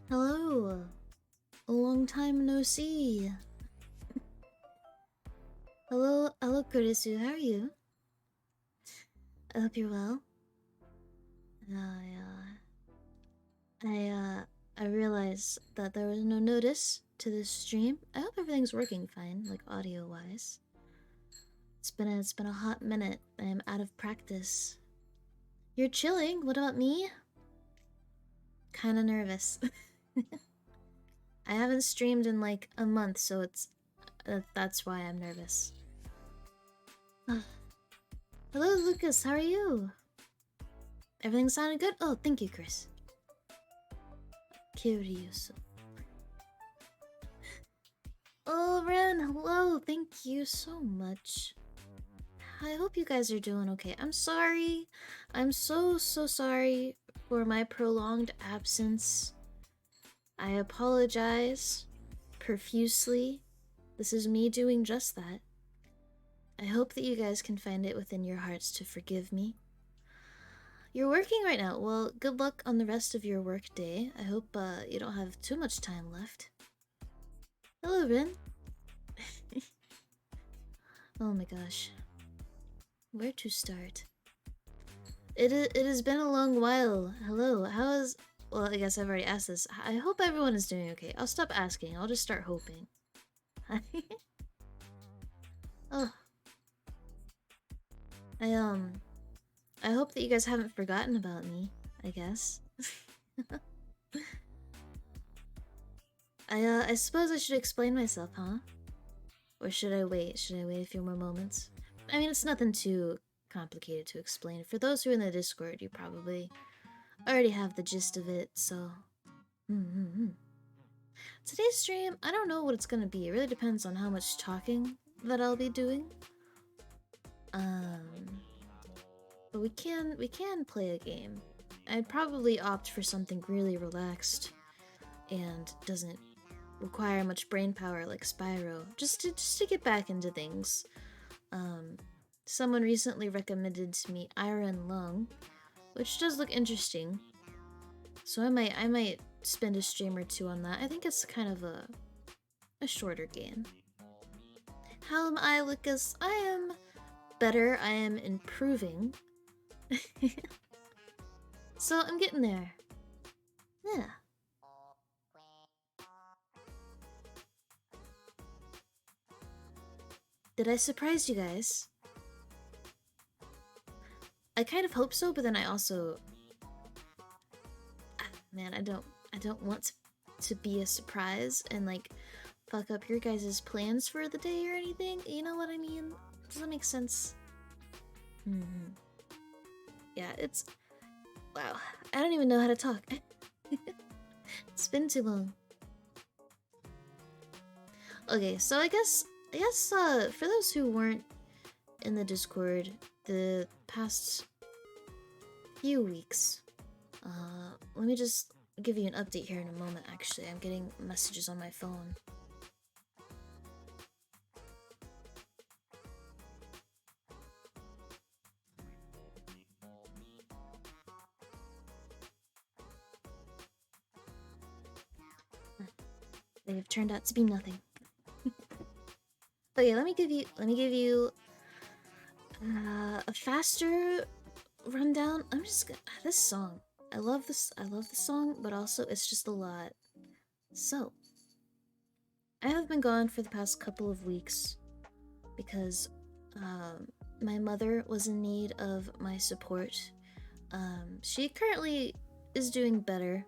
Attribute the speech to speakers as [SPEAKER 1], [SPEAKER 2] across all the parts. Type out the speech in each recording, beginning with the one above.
[SPEAKER 1] Hello. A long time no see. Hello, Kurisu. How are you? I hope you're well. I realized that there was no notice to this stream. I hope everything's working fine, like audio-wise. It's been a hot minute. I am out of practice. You're chilling. What about me? Kinda nervous. I haven't streamed in like a month, so that's why I'm nervous. Hello, Lucas. How are you? Everything sounded good? Oh, thank you, Chris. Curious. Oh, Ren, hello. Thank you so much. I hope you guys are doing okay. I'm sorry. I'm so sorry for my prolonged absence. I apologize profusely. This is me doing just that. I hope that you guys can find it within your hearts to forgive me. You're working right now. Well, good luck on the rest of your work day. I hope you don't have too much time left. Hello, Rin. Oh my gosh. Where to start? It has been a long while. Hello, how is... Well, I guess I've already asked this. I hope everyone is doing okay. I'll stop asking. I'll just start hoping. Oh. I hope that you guys haven't forgotten about me, I guess. I suppose I should explain myself, huh? Or should I wait? Should I wait a few more moments? I mean, it's nothing too complicated to explain. For those who are in the Discord, you probably already have the gist of it, so... Today's stream, I don't know what it's gonna be. It really depends on how much talking that I'll be doing. But we can play a game. I'd probably opt for something really relaxed and doesn't require much brain power like Spyro, just to get back into things. Someone recently recommended to me Iron Lung, which does look interesting. So I might spend a stream or two on that. I think it's kind of a shorter game. How am I, Lucas? I am better. I am improving. So I'm getting there. Yeah. Did I surprise you guys? I kind of hope so, but then I also... Man, I don't want to be a surprise and like fuck up your guys' plans for the day or anything. You know what I mean? Does that make sense? Yeah, it's... Wow, I don't even know how to talk. It's been too long. Okay, so I guess for those who weren't in the Discord the past few weeks, let me just give you an update here in a moment. Actually, I'm getting messages on my phone. They have turned out to be nothing. Okay, let me give you a faster rundown. I'm just gonna... This song. I love the song, but also it's just a lot. So, I have been gone for the past couple of weeks because my mother was in need of my support. She currently is doing better.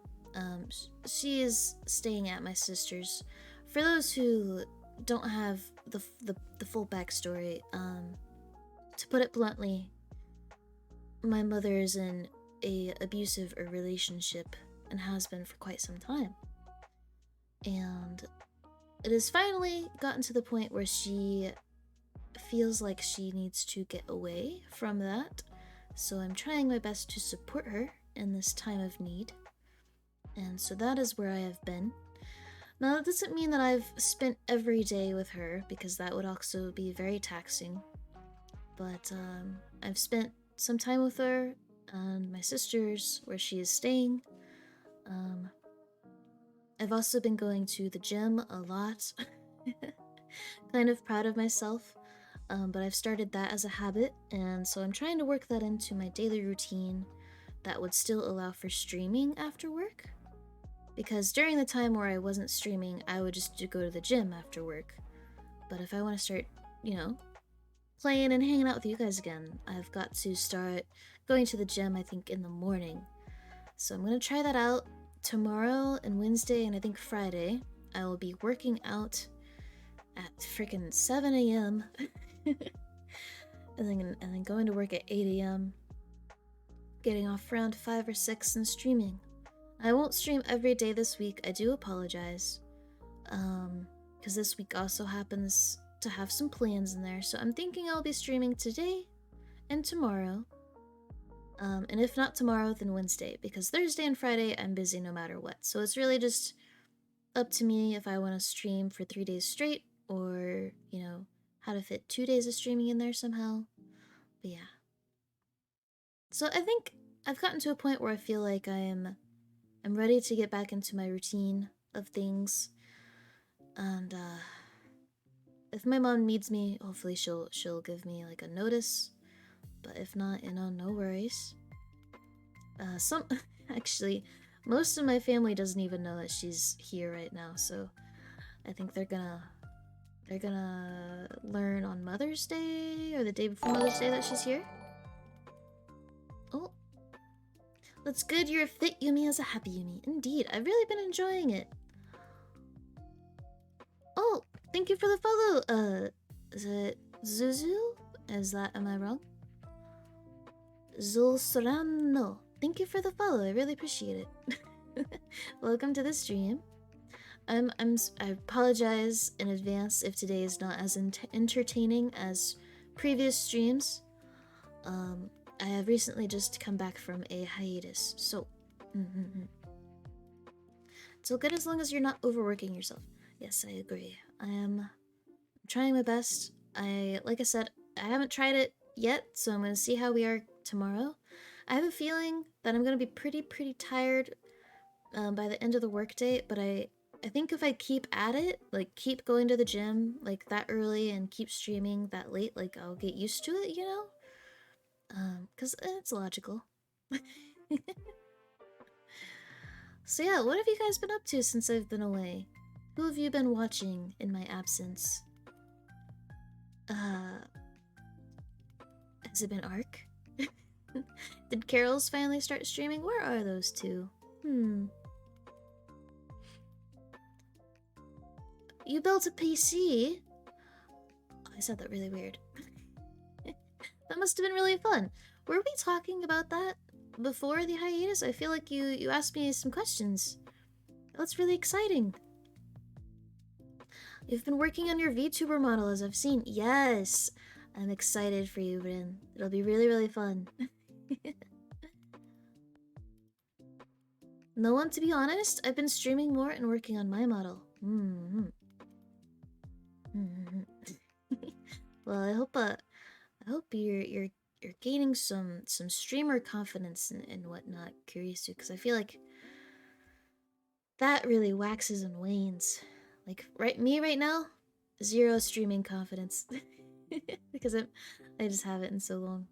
[SPEAKER 1] She is staying at my sister's. For those who don't have the full backstory, to put it bluntly, my mother is in a abusive relationship and has been for quite some time. And it has finally gotten to the point where she feels like she needs to get away from that. So I'm trying my best to support her in this time of need. And so that is where I have been. Now, that doesn't mean that I've spent every day with her, because that would also be very taxing. But I've spent some time with her and my sister's, where she is staying. Um, I've also been going to the gym a lot. Kind of proud of myself, but I've started that as a habit, and so I'm trying to work that into my daily routine that would still allow for streaming after work. Because during the time where I wasn't streaming, I would just go to the gym after work. But if I want to start, you know, playing and hanging out with you guys again, I've got to start going to the gym, I think, in the morning. So I'm going to try that out tomorrow and Wednesday, and I think Friday. I will be working out at freaking 7 a.m. and then going to work at 8 a.m. Getting off around 5 or 6 and streaming. I won't stream every day this week. I do apologize. Because this week also happens to have some plans in there. So I'm thinking I'll be streaming today and tomorrow. And if not tomorrow, then Wednesday. Because Thursday and Friday, I'm busy no matter what. So it's really just up to me if I want to stream for 3 days straight. Or, you know, how to fit 2 days of streaming in there somehow. But yeah. So I think I've gotten to a point where I feel like I'm ready to get back into my routine of things. And if my mom needs me, hopefully she'll give me like a notice. But if not, you know, no worries. Some actually, most of my family doesn't even know that she's here right now, so I think they're gonna learn on Mother's Day or the day before Mother's Day that she's here. Oh, that's good. You're a fit Yumi as a happy Yumi. Indeed, I've really been enjoying it. Oh, thank you for the follow. Is it Zuzu? Am I wrong? Zulsorano. Thank you for the follow. I really appreciate it. Welcome to the stream. I apologize in advance if today is not as entertaining as previous streams. I have recently just come back from a hiatus, so it's all good as long as you're not overworking yourself. Yes, I agree. I am trying my best. Like I said, I haven't tried it yet, so I'm gonna see how we are tomorrow. I have a feeling that I'm gonna be pretty tired by the end of the workday, but I think if I keep at it, like keep going to the gym like that early and keep streaming that late, like I'll get used to it, you know? Because it's logical. So yeah, what have you guys been up to since I've been away? Who have you been watching in my absence? Has it been Ark? Did Carol's finally start streaming? Where are those two? You built a PC? Oh, I said that really weird. That must have been really fun. Were we talking about that before the hiatus? I feel like you asked me some questions. That's really exciting. You've been working on your VTuber model, as I've seen. Yes! I'm excited for you, Bryn. It'll be really fun. No one, to be honest. I've been streaming more and working on my model. Well, I hope you're gaining some streamer confidence and whatnot, Kurisu, because I feel like that really waxes and wanes. Like me right now, 0 streaming confidence because I just haven't in so long.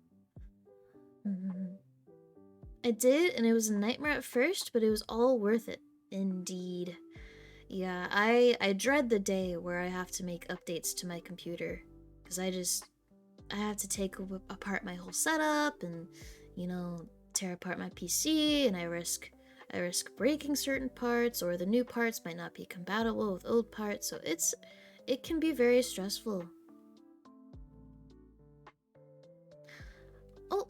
[SPEAKER 1] I did, and it was a nightmare at first, but it was all worth it. Indeed. Yeah, I dread the day where I have to make updates to my computer, because I have to take apart my whole setup and, you know, tear apart my PC, and I risk breaking certain parts, or the new parts might not be compatible with old parts, so it can be very stressful. Oh,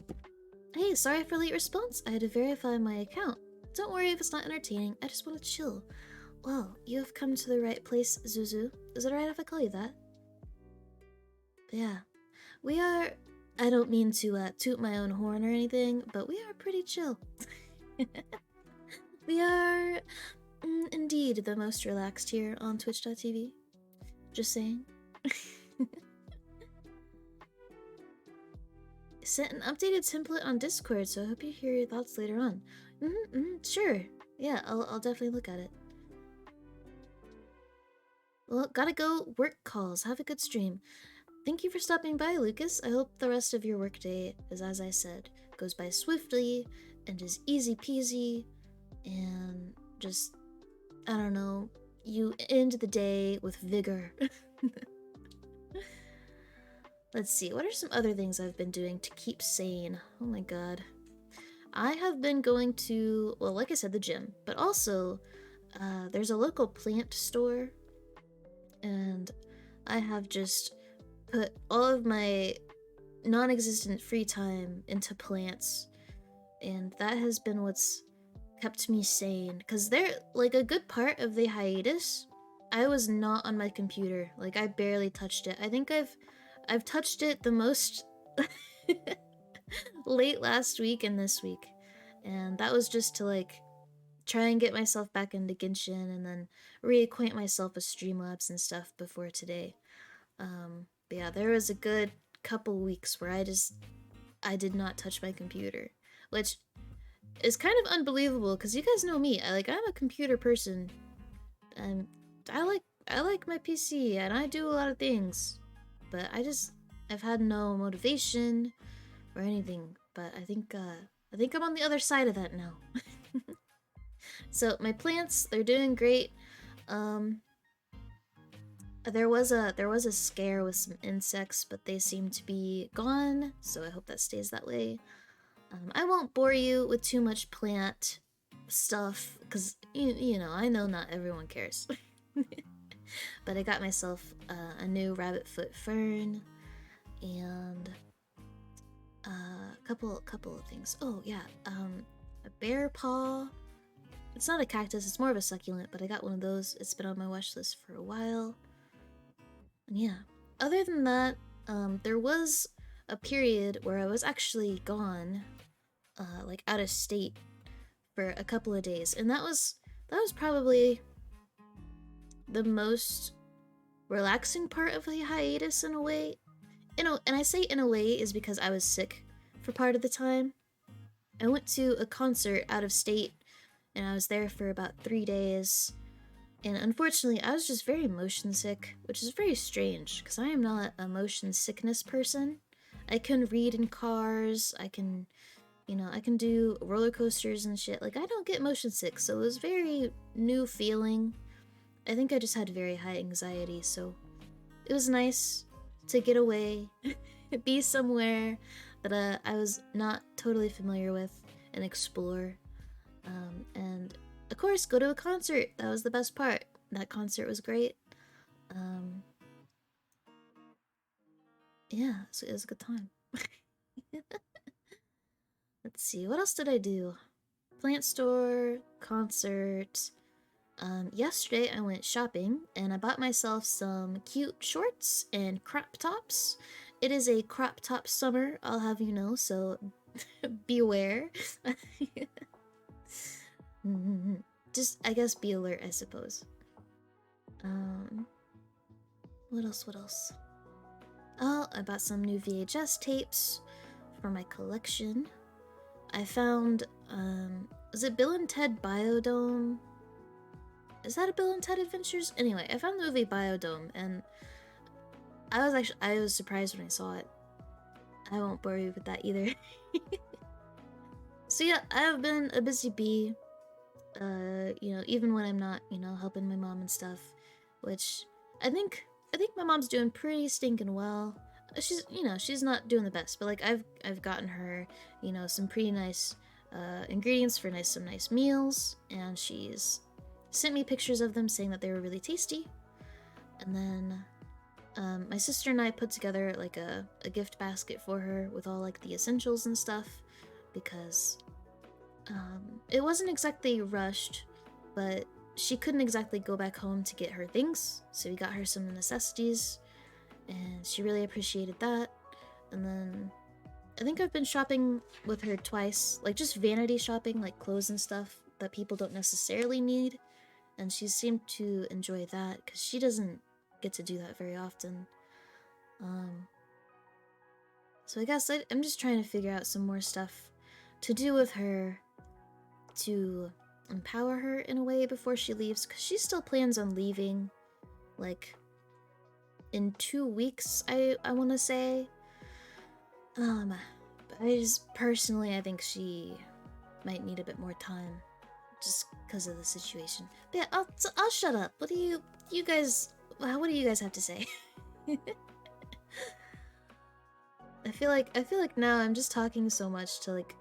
[SPEAKER 1] hey, sorry for late response. I had to verify my account. Don't worry if it's not entertaining, I just want to chill. Well, you have come to the right place, Zuzu. Is it alright if I call you that? But yeah, we are... I don't mean to toot my own horn or anything, but we are pretty chill. We are indeed the most relaxed here on Twitch.tv. Just saying. sent an updated template on Discord, so I hope you hear your thoughts later on. Sure. Yeah, I'll definitely look at it. Well, gotta go. Work calls. Have a good stream. Thank you for stopping by, Lucas. I hope the rest of your workday is, as I said, goes by swiftly and is easy peasy, and just, I don't know, you end the day with vigor. Let's see, what are some other things I've been doing to keep sane? Oh my god. I have been going to, well, like I said, the gym, but also there's a local plant store, and I have just put all of my non-existent free time into plants, and that has been what's kept me sane. Because they're like a good part of the hiatus, I was not on my computer. Like, I barely touched it. I think I've touched it the most late last week and this week, and that was just to like try and get myself back into Genshin and then reacquaint myself with Streamlabs and stuff before today. But yeah, there was a good couple weeks where I did not touch my computer, which is kind of unbelievable because you guys know me. I'm a computer person, and I like my PC and I do a lot of things, but I've had no motivation or anything. But I think I'm on the other side of that now. So my plants, they're doing great. Um, there was a scare with some insects, but they seem to be gone, so I hope that stays that way. I won't bore you with too much plant stuff, because, you know, I know not everyone cares. But I got myself a new rabbit foot fern, and couple of things. Oh, yeah, a bear paw. It's not a cactus, it's more of a succulent, but I got one of those. It's been on my wish list for a while. And yeah, other than that, there was a period where I was actually gone, like out of state for a couple of days, and that was probably the most relaxing part of the hiatus in a way. And I say in a way is because I was sick for part of the time. I went to a concert out of state, and I was there for about 3 days. And unfortunately, I was just very motion sick, which is very strange because I am not a motion sickness person. I can read in cars, I can, you know, I can do roller coasters and shit. Like, I don't get motion sick, so it was very new feeling. I think I just had very high anxiety, so it was nice to get away, be somewhere that I was not totally familiar with, and explore. And of course, go to a concert. That was the best part. That concert was great. Um, yeah, so it was a good time. Let's see, what else did I do? Plant store, concert. Yesterday I went shopping and I bought myself some cute shorts and crop tops. It is a crop top summer, I'll have you know, so beware. Just, I guess, be alert, I suppose. What else, what else? Oh, I bought some new VHS tapes for my collection. I found, is it Bill and Ted Biodome? Is that a Bill and Ted Adventures? Anyway, I found the movie Biodome, and I was surprised when I saw it. I won't bore you with that either. So yeah, I have been a busy bee. You know, even when I'm not, you know, helping my mom and stuff, which I think my mom's doing pretty stinking well. She's, you know, she's not doing the best, but like I've gotten her, you know, some pretty nice ingredients for some nice meals, and she's sent me pictures of them saying that they were really tasty. And then my sister and I put together like a gift basket for her with all like the essentials and stuff, because it wasn't exactly rushed, but she couldn't exactly go back home to get her things, so we got her some necessities, and she really appreciated that. And then I think I've been shopping with her twice, like just vanity shopping, like clothes and stuff that people don't necessarily need, and she seemed to enjoy that because she doesn't get to do that very often. So I guess I'm just trying to figure out some more stuff to do with her to empower her in a way before she leaves, because she still plans on leaving, like, in 2 weeks, I want to say. But I just, personally, I think she might need a bit more time, just because of the situation. But yeah, I'll shut up. What do you guys, what do you guys have to say? I feel like now I'm just talking so much to, like,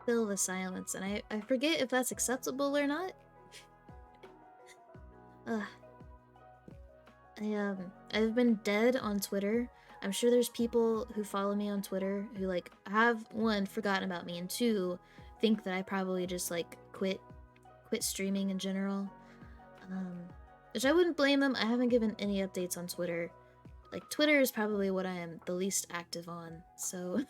[SPEAKER 1] fill the silence, and I forget if that's acceptable or not. Ugh. I've been dead on Twitter. I'm sure there's people who follow me on Twitter who, like, have, one, forgotten about me, and two, think that I probably just, like, quit streaming in general. Which I wouldn't blame them. I haven't given any updates on Twitter. Like, Twitter is probably what I am the least active on, so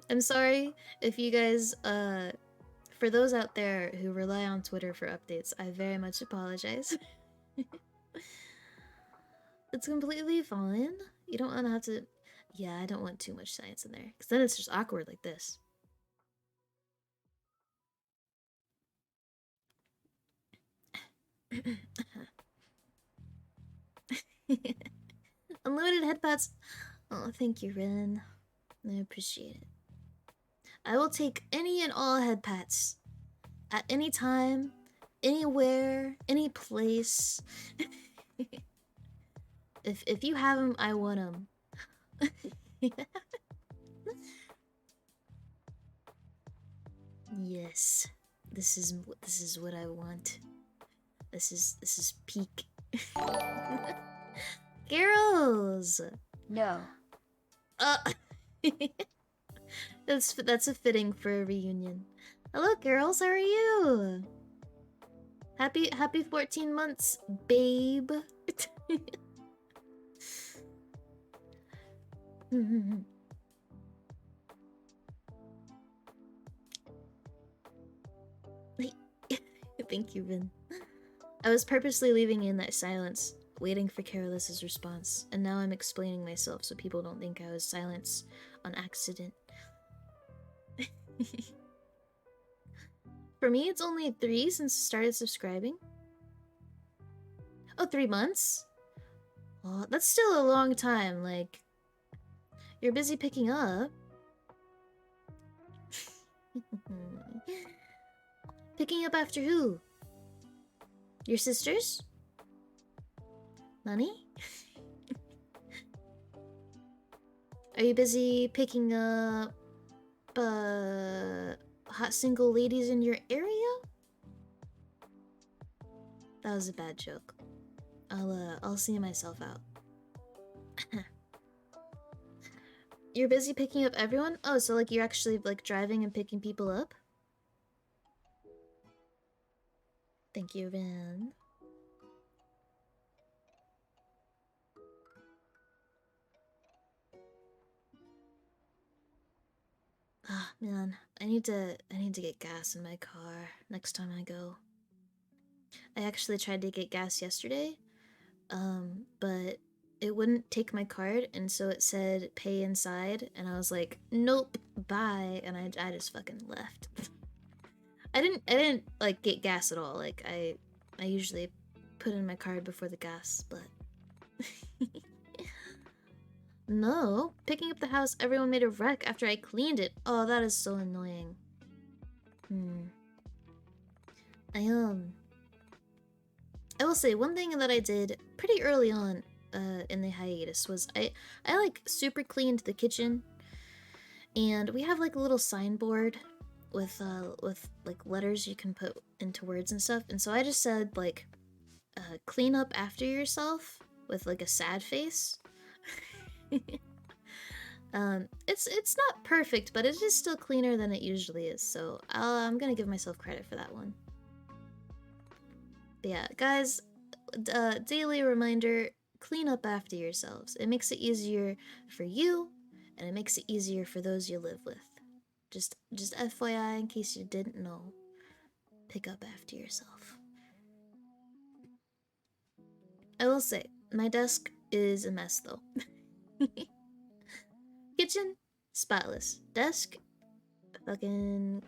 [SPEAKER 1] I'm sorry if you guys, for those out there who rely on Twitter for updates, I very much apologize. It's completely fine. You don't want to have to... Yeah, I don't want too much science in there, because then it's just awkward like this. Unlimited headpads. Oh, thank you, Rin. I appreciate it. I will take any and all head pats. At any time, anywhere, any place. If you have them, I want them. Yes. This is what I want. This is peak. Girls!
[SPEAKER 2] No.
[SPEAKER 1] That's a fitting for a reunion. Hello, girls. How are you? Happy 14 months, babe. Thank you, Vin. I was purposely leaving in that silence, waiting for Carolys's response, and now I'm explaining myself so people don't think I was silenced on accident. For me, it's only 3 since I started subscribing. Oh, 3 months? Well, that's still a long time, like... You're busy picking up. Picking up after who? Your sisters? Nani? Are you busy picking up hot single ladies in your area? That was a bad joke. I'll see myself out. You're busy picking up everyone? Oh, so like you're actually like driving and picking people up? Thank you, Vin. Ah, man, I need to get gas in my car next time I go. I actually tried to get gas yesterday, but it wouldn't take my card, and so it said pay inside, and I was like, nope, bye, and I just fucking left. I didn't like get gas at all. Like I usually put in my card before the gas, but no, picking up the house, everyone made a wreck after I cleaned it. Oh, that is so annoying. I will say one thing that I did pretty early on in the hiatus was I like super cleaned the kitchen, and we have like a little signboard with like letters you can put into words and stuff, and so I just said like clean up after yourself with like a sad face. It's not perfect, but it is still cleaner than it usually is, so I'm gonna give myself credit for that one. But yeah, guys, daily reminder, clean up after yourselves. It makes it easier for you, and it makes it easier for those you live with. Just FYI, in case you didn't know, pick up after yourself. I will say, my desk is a mess though. Kitchen, spotless. Desk, fucking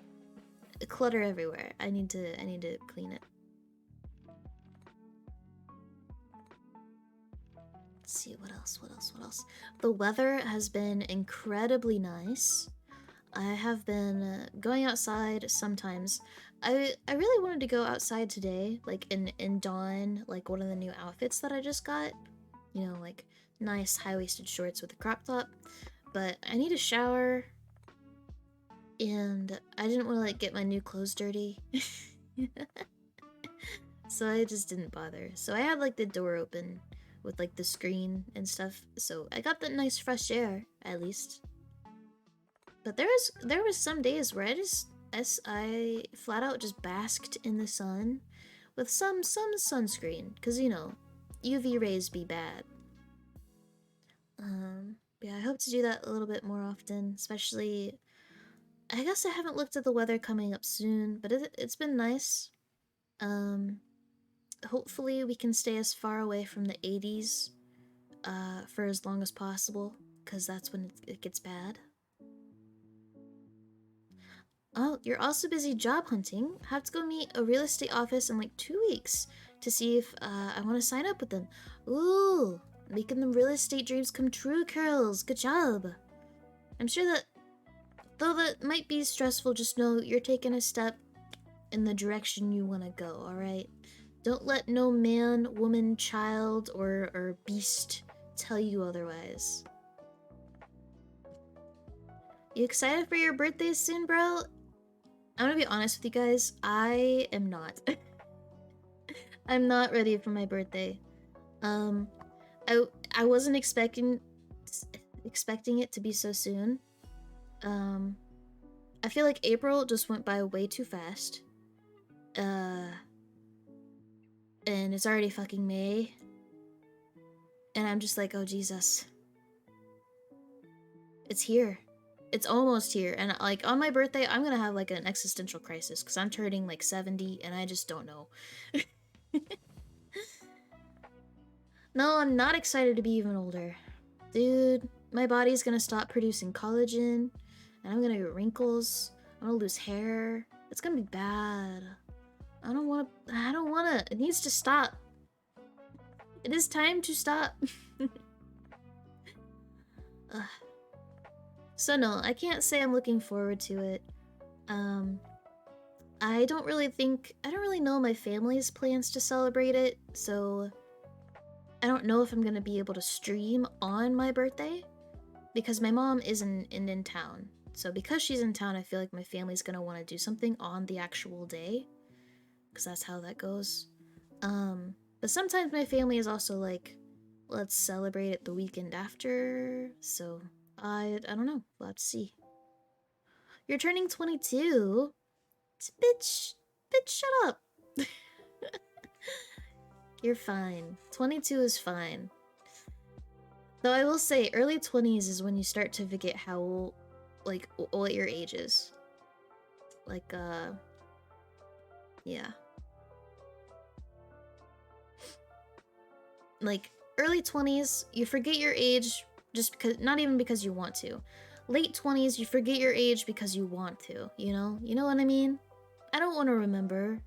[SPEAKER 1] clutter everywhere. I need to clean it. Let's see, what else? The weather has been incredibly nice. I have been going outside sometimes. I really wanted to go outside today, like in don like one of the new outfits that I just got. You know, like nice high-waisted shorts with a crop top. But I need a shower, and I didn't want to like get my new clothes dirty. So I just didn't bother. So I had like the door open with like the screen and stuff. So I got that nice fresh air at least. But there was some days where I flat out just basked in the sun with some sunscreen, cause you know, UV rays be bad. Yeah, I hope to do that a little bit more often, especially. I guess I haven't looked at the weather coming up soon, but it's been nice. Um, Hopefully we can stay as far away from the 80s for as long as possible, cause that's when it gets bad. Oh, you're also busy job hunting. Have to go meet a real estate office in like 2 weeks to see if I want to sign up with them. Ooh, making the real estate dreams come true, Curls. Good job. I'm sure that, though that might be stressful, just know you're taking a step in the direction you want to go, alright? Don't let no man, woman, child, or beast tell you otherwise. You excited for your birthday soon, bro? I'm gonna be honest with you guys, I am not. I'm not ready for my birthday. Um, I wasn't expecting it to be so soon. I feel like April just went by way too fast. And it's already fucking May. And I'm just like, oh Jesus. It's here. It's almost here. And like on my birthday, I'm gonna have like an existential crisis because I'm turning like 70 and I just don't know. No, I'm not excited to be even older. Dude, my body's gonna stop producing collagen, and I'm gonna get wrinkles. I'm gonna lose hair. It's gonna be bad. I don't wanna. It needs to stop. It is time to stop. So no, I can't say I'm looking forward to it. I don't really know my family's plans to celebrate it, so I don't know if I'm gonna be able to stream on my birthday because my mom isn't in town. So because she's in town, I feel like my family's gonna want to do something on the actual day, because that's how that goes. But sometimes my family is also like, let's celebrate it the weekend after. So I don't know. We'll have to see. You're turning 22. Bitch, shut up. You're fine. 22 is fine. Though I will say, early 20s is when you start to forget how, like, what your age is. Like, yeah. Like, early 20s, you forget your age just because, not even because you want to. Late 20s, you forget your age because you want to, you know? You know what I mean? I don't want to remember.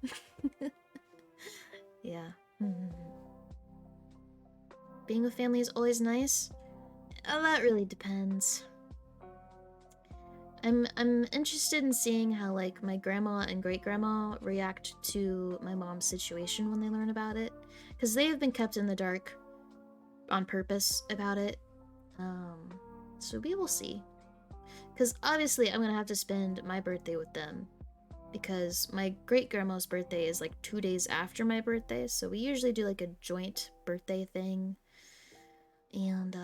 [SPEAKER 1] Yeah. Being with family is always nice. That really depends. I'm interested in seeing how like my grandma and great grandma react to my mom's situation when they learn about it, because they have been kept in the dark on purpose about it. So we will see. Because obviously I'm gonna have to spend my birthday with them, because my great grandma's birthday is like 2 days after my birthday, so we usually do like a joint birthday thing. And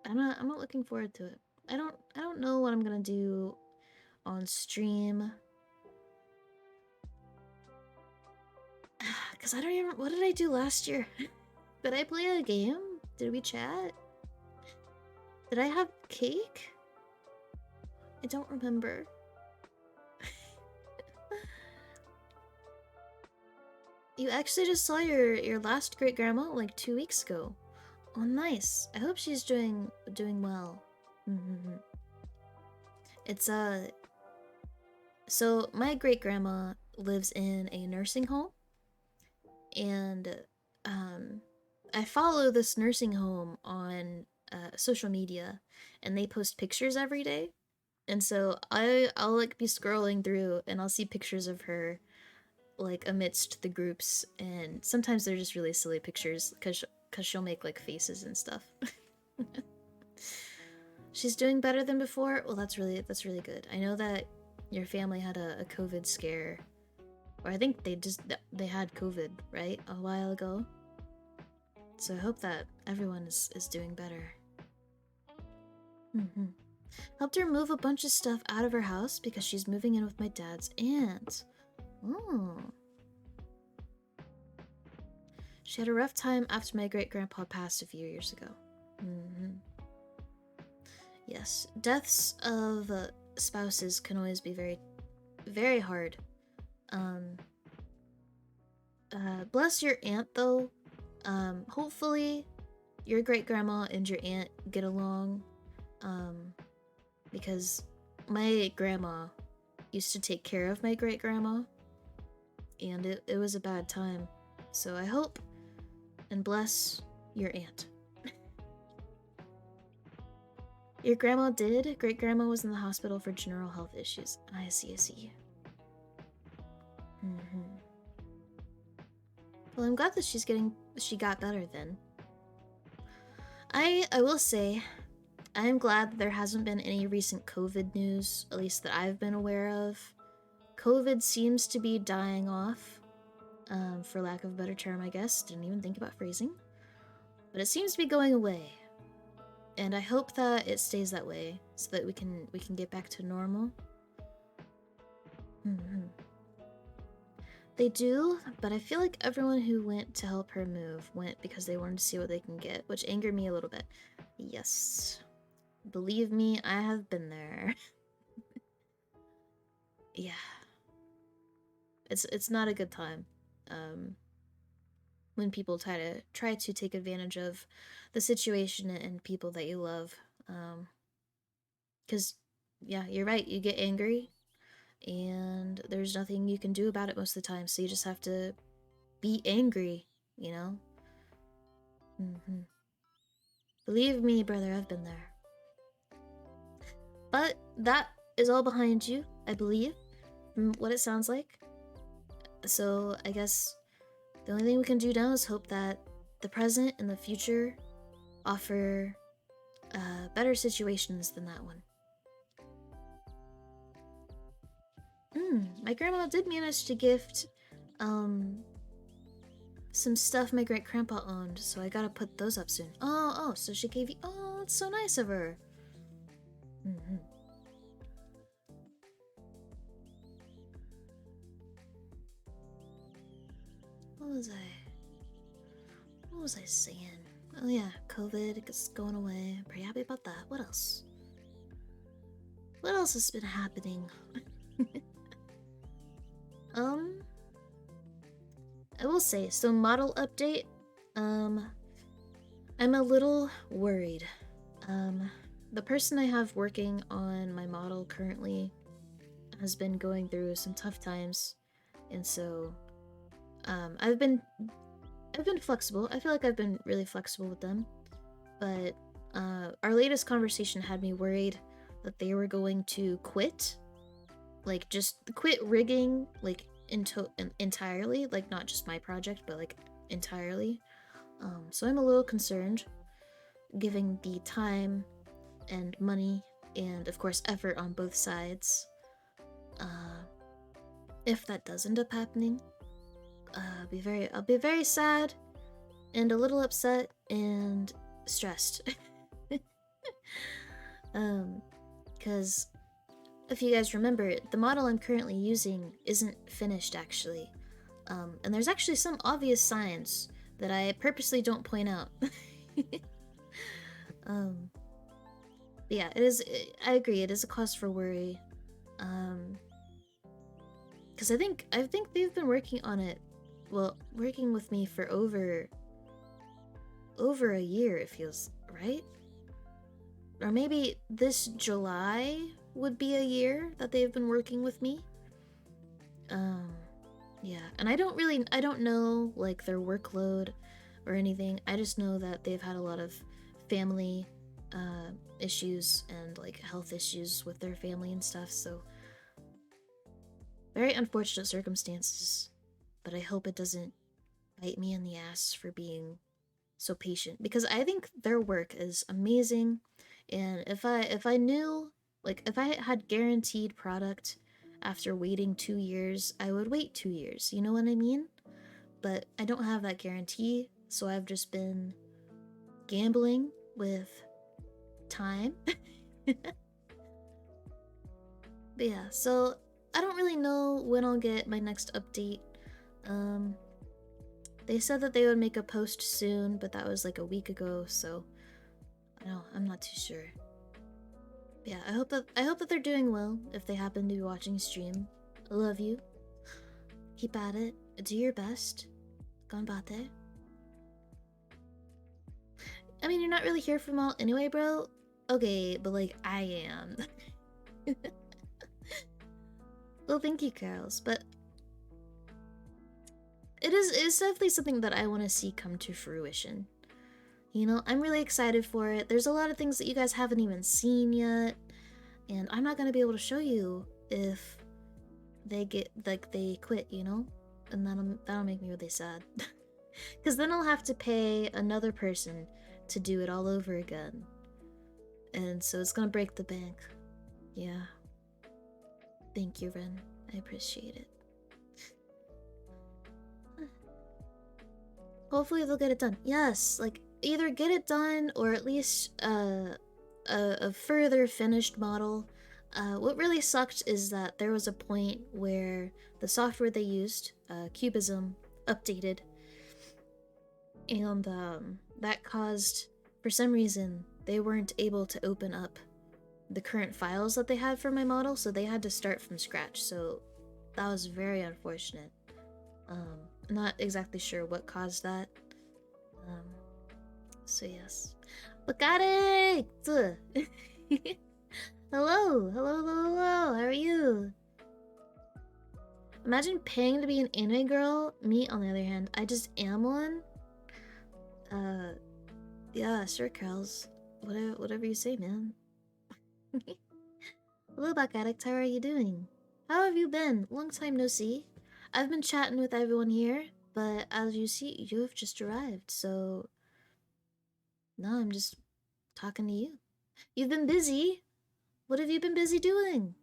[SPEAKER 1] I'm not looking forward to it. I don't know what I'm gonna do on stream. Cause I don't even, what did I do last year? Did I play a game? Did we chat? Did I have cake? I don't remember. You actually just saw your last great grandma like 2 weeks ago. Oh, nice. I hope she's doing well. Mm-hmm. It's so my great grandma lives in a nursing home, and um, I follow this nursing home on social media, and they post pictures every day. And so I'll like be scrolling through, and I'll see pictures of her like amidst the groups, and sometimes they're just really silly pictures because she'll make like faces and stuff. She's doing better than before. Well, that's really good. I know that your family had a COVID scare, or I think they had COVID right a while ago. So I hope that everyone is doing better. Mm-hmm. Helped her move a bunch of stuff out of her house because she's moving in with my dad's aunt. Oh. She had a rough time after my great grandpa passed a few years ago. Mm-hmm. Yes, deaths of spouses can always be very, very hard. Um, bless your aunt though. Hopefully your great grandma and your aunt get along. Um, because my grandma used to take care of my great grandma, and it was a bad time. So I hope and bless your aunt. Your grandma did? Great grandma was in the hospital for general health issues. I see, I see. Mm-hmm. Well, I'm glad that she got better then. I will say, I am glad that there hasn't been any recent COVID news, at least that I've been aware of. COVID seems to be dying off, for lack of a better term, I guess. Didn't even think about phrasing. But it seems to be going away. And I hope that it stays that way so that we can get back to normal. Mm-hmm. They do, but I feel like everyone who went to help her move went because they wanted to see what they can get, which angered me a little bit. Yes. Believe me, I have been there. Yeah. It's not a good time. When people try to take advantage of the situation and people that you love. Cause yeah, you're right, you get angry and there's nothing you can do about it most of the time, so you just have to be angry, you know? Mm-hmm. Believe me, brother, I've been there. But that is all behind you, I believe, from what it sounds like. So I guess the only thing we can do now is hope that the present and the future offer better situations than that one. My grandma did manage to gift some stuff my great grandpa owned, so I gotta put those up soon. Oh, so she gave you. Oh, that's so nice of her. Mm-hmm. What was I saying? Oh yeah, COVID is going away. I'm pretty happy about that. What else? What else has been happening? I will say, so model update, I'm a little worried. The person I have working on my model currently has been going through some tough times, and so, I've been flexible. I feel like I've been really flexible with them, but, our latest conversation had me worried that they were going to quit, like, just quit rigging, like, entirely, like, not just my project, but, like, entirely. So I'm a little concerned, giving the time and money and, of course, effort on both sides. If that does end up happening, I'll be very sad and a little upset and stressed. Because if you guys remember, the model I'm currently using isn't finished actually. And there's actually some obvious signs that I purposely don't point out. Yeah, it is. I agree. It is a cause for worry. Because I think they've been working on it. Well, working with me for over over a year, it feels, right? Or maybe this July would be a year that they've been working with me. Um, yeah, and I don't know like their workload or anything. I just know that they've had a lot of family issues and like health issues with their family and stuff, so very unfortunate circumstances. But I hope it doesn't bite me in the ass for being so patient, because I think their work is amazing. And if I knew, like, if I had guaranteed product after waiting 2 years, I would wait 2 years, you know what I mean? But I don't have that guarantee, so I've just been gambling with time. But yeah, so I don't really know when I'll get my next update. They said that they would make a post soon, but that was like a week ago, so I'm not too sure. Yeah, I hope that they're doing well if they happen to be watching stream. I love you. Keep at it. Do your best. Ganbate. I mean, you're not really here from all anyway, bro. Okay, but like I am. Well, thank you, Carols, but it's definitely something that I want to see come to fruition. You know, I'm really excited for it. There's a lot of things that you guys haven't even seen yet, and I'm not gonna be able to show you if they quit, you know? And that'll make me really sad. Because then I'll have to pay another person to do it all over again. And so it's gonna break the bank. Yeah. Thank you, Ren. I appreciate it. Hopefully they'll get it done. Yes, like, either get it done or at least a further finished model. What really sucked is that there was a point where the software they used, Cubism, updated. And that caused, for some reason, they weren't able to open up the current files that they had for my model, so they had to start from scratch. So that was very unfortunate. I'm not exactly sure what caused that. So yes. Bakare! Hello! Hello, hello, hello! How are you? Imagine paying to be an anime girl. Me, on the other hand, I just am one. Yeah, sure, Carls. Whatever you say, man. Hello, Back Addict. How are you doing? How have you been? Long time no see. I've been chatting with everyone here, but as you see, you have just arrived, so... No, I'm just talking to you. You've been busy? What have you been busy doing?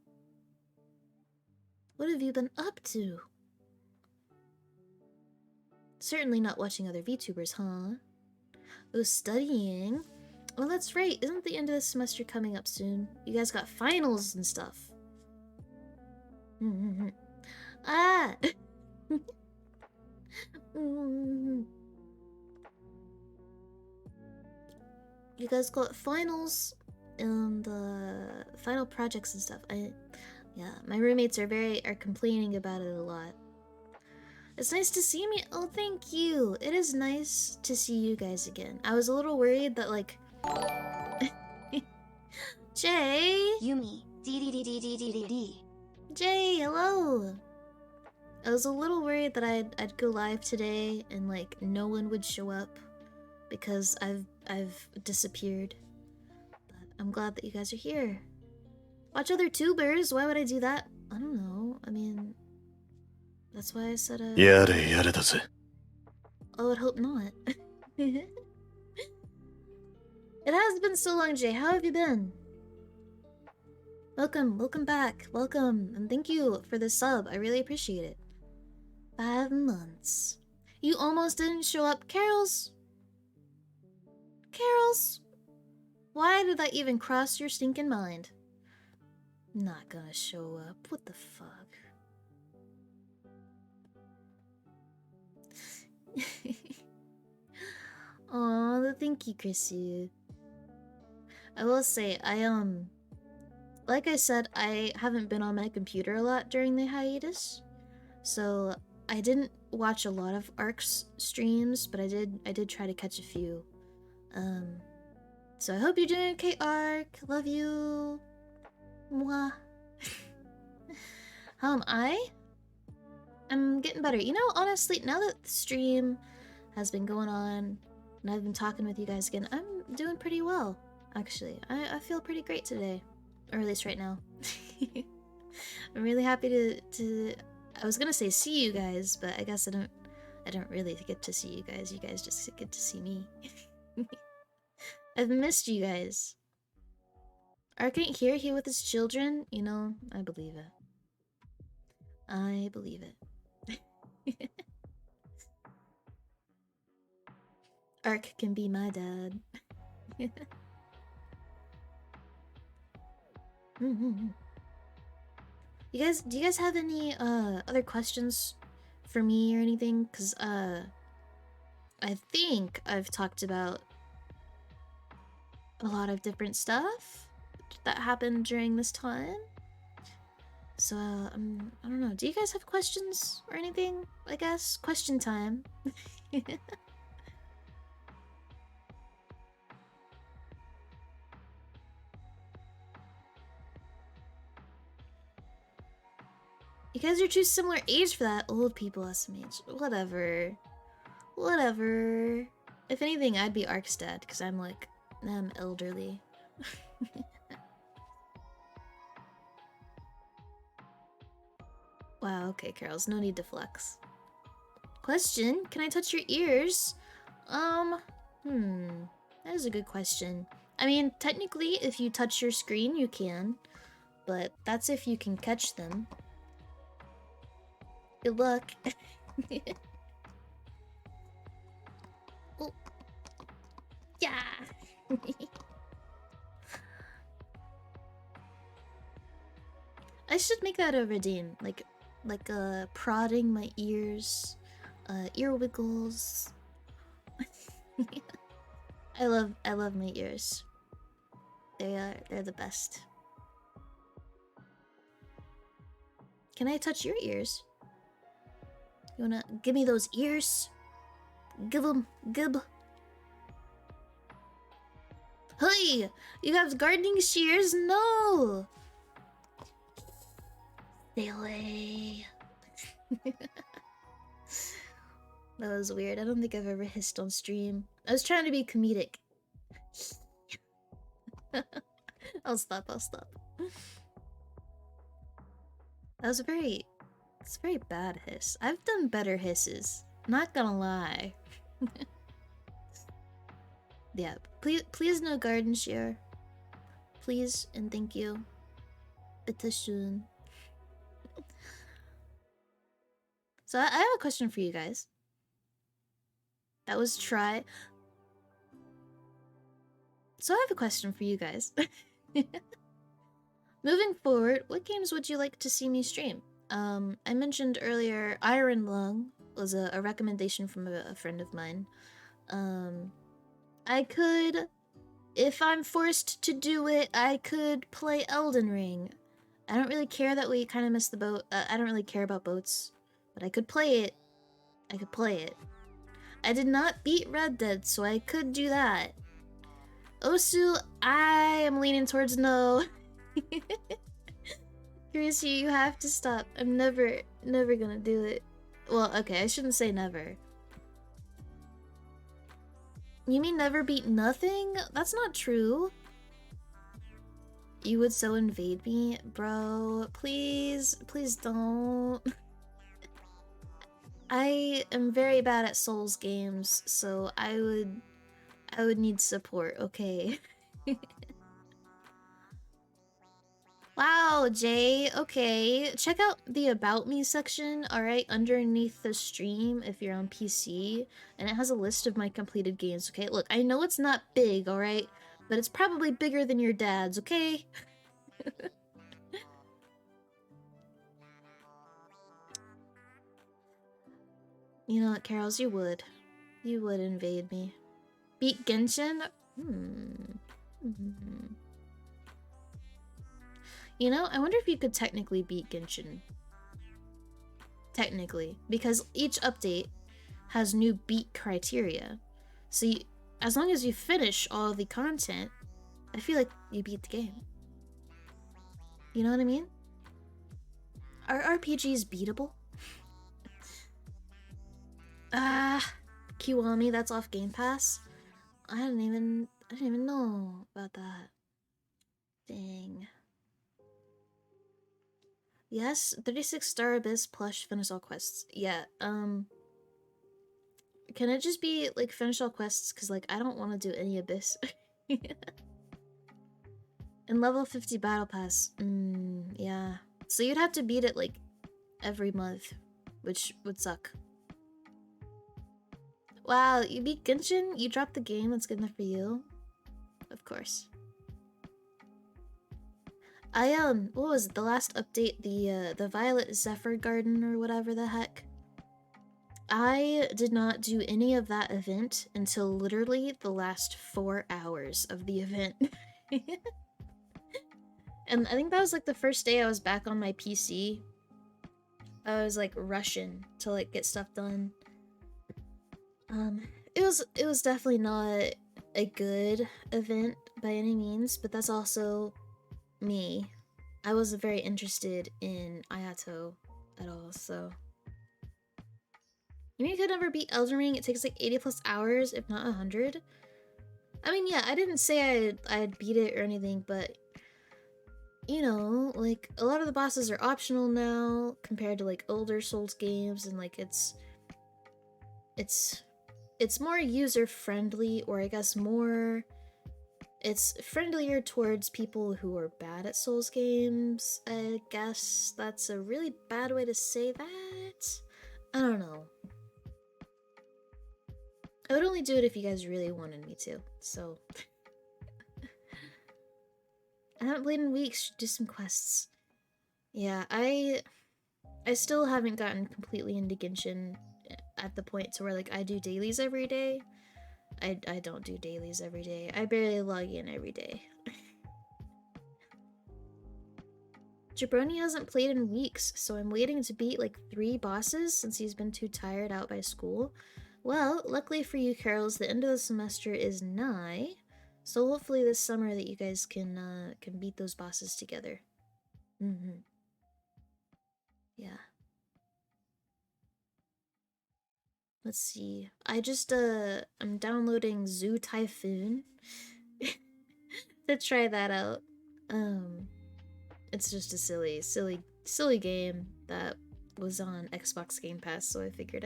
[SPEAKER 1] What have you been up to? Certainly not watching other VTubers, huh? Oh, studying? Well, that's right. Isn't the end of the semester coming up soon? You guys got finals and stuff. Ah! You guys got finals and final projects and stuff. Yeah, my roommates are complaining about it a lot. It's nice to see me. Oh, thank you. It is nice to see you guys again. I was a little worried that like Jay.
[SPEAKER 2] Yumi. D.
[SPEAKER 1] Jay, hello. I was a little worried that I'd go live today and like no one would show up because I've disappeared. But I'm glad that you guys are here. Watch other tubers. Why would I do that? I don't know. I mean, that's why I said I would hope not. It has been so long, Jay. How have you been? Welcome back. Welcome, and thank you for the sub. I really appreciate it. 5 months. You almost didn't show up. Carols? Why did that even cross your stinking mind? Not gonna show up. What the fuck? Aw, thank you, Chrissy. I will say, like I said, I haven't been on my computer a lot during the hiatus, so I didn't watch a lot of ARC's streams, but I did try to catch a few. So I hope you're doing okay, Ark. Love you. Mwah. How am I? I'm getting better. You know, honestly, now that the stream has been going on and I've been talking with you guys again, I'm doing pretty well, actually. I feel pretty great today. Or at least right now. I'm really happy to I was gonna say see you guys, but I guess I don't really get to see you guys. You guys just get to see me. I've missed you guys. Ark ain't here with his children. You know, I believe it. I believe it. Ark can be my dad. Do you guys have any other questions for me or anything? Cause I think I've talked about a lot of different stuff that happened during this time. So I don't know. Do you guys have questions or anything? I guess question time. You guys are too similar age for that. Old people SMH. Whatever. Whatever. If anything, I'd be Ark's dad, because I'm elderly. Wow, okay, Carols, no need to flex. Question, can I touch your ears? That is a good question. I mean, technically, if you touch your screen, you can. But that's if you can catch them. Good luck. Oh. Yeah. I should make that a redeem, like prodding my ears, ear wiggles. I love my ears. They're the best. Can I touch your ears? You wanna give me those ears? Give them, gib. Hey, you have gardening shears? No. Stay away. That was weird. I don't think I've ever hissed on stream. I was trying to be comedic. I'll stop. That was it's a very bad hiss. I've done better hisses. Not gonna lie. Yeah, please no garden shear. Please and thank you. Bitte schön. So I have a question for you guys. That was try. So I have a question for you guys. Moving forward, what games would you like to see me stream? I mentioned earlier Iron Lung was a recommendation from a friend of mine. I could, if I'm forced to do it, I could play Elden Ring. I don't really care that we kind of missed the boat. I don't really care about boats, but I could play it. I did not beat Red Dead, so I could do that. Osu, I am leaning towards no. Curious, you have to stop. I'm never gonna do it. Well, okay, I shouldn't say never. You mean never beat nothing? That's not true. You would so invade me? Bro, please don't. I am very bad at Souls games, so I would need support, okay? Wow, Jay, okay. Check out the About Me section, alright, underneath the stream if you're on PC, and it has a list of my completed games, okay? Look, I know it's not big, alright? But it's probably bigger than your dad's, okay? You know what, Carols, you would. You would invade me. Beat Genshin? You know, I wonder if you could technically beat Genshin. Technically. Because each update has new beat criteria. So as long as you finish all the content, I feel like you beat the game. You know what I mean? Are RPGs beatable? Kiwami, that's off Game Pass. I didn't even know about that. Dang. Yes, 36 Star Abyss plush finish all quests. Yeah, can it just be like finish all quests? Cause like I don't want to do any Abyss. And level 50 battle pass. Yeah. So you'd have to beat it like every month, which would suck. Wow, you beat Genshin? You dropped the game, that's good enough for you? Of course. What was it, the last update, the Violet Zephyr Garden or whatever the heck? I did not do any of that event until literally the last 4 hours of the event. And I think that was like the first day I was back on my PC. I was like rushing to like get stuff done. It was definitely not a good event by any means, but that's also me. I wasn't very interested in Ayato at all, so. You mean you could never beat Elden Ring? It takes like 80 plus hours, if not 100. I mean, yeah, I didn't say I'd beat it or anything, but you know, like a lot of the bosses are optional now compared to like older Souls games, and like it's more user friendly, or I guess more it's friendlier towards people who are bad at Souls games. I guess that's a really bad way to say that. I don't know. I would only do it if you guys really wanted me to, so. I haven't played in weeks, should do some quests. Yeah, I still haven't gotten completely into Genshin at the point to where like I do dailies every day. I don't do dailies every day. I barely log in every day. Jabroni hasn't played in weeks, so I'm waiting to beat like 3 bosses since he's been too tired out by school. Well, luckily for you, Carols, the end of the semester is nigh, so hopefully this summer that you guys can beat those bosses together. Yeah. Let's see. I'm downloading Zoo Typhoon to try that out. It's just a silly game that was on Xbox Game Pass, so I figured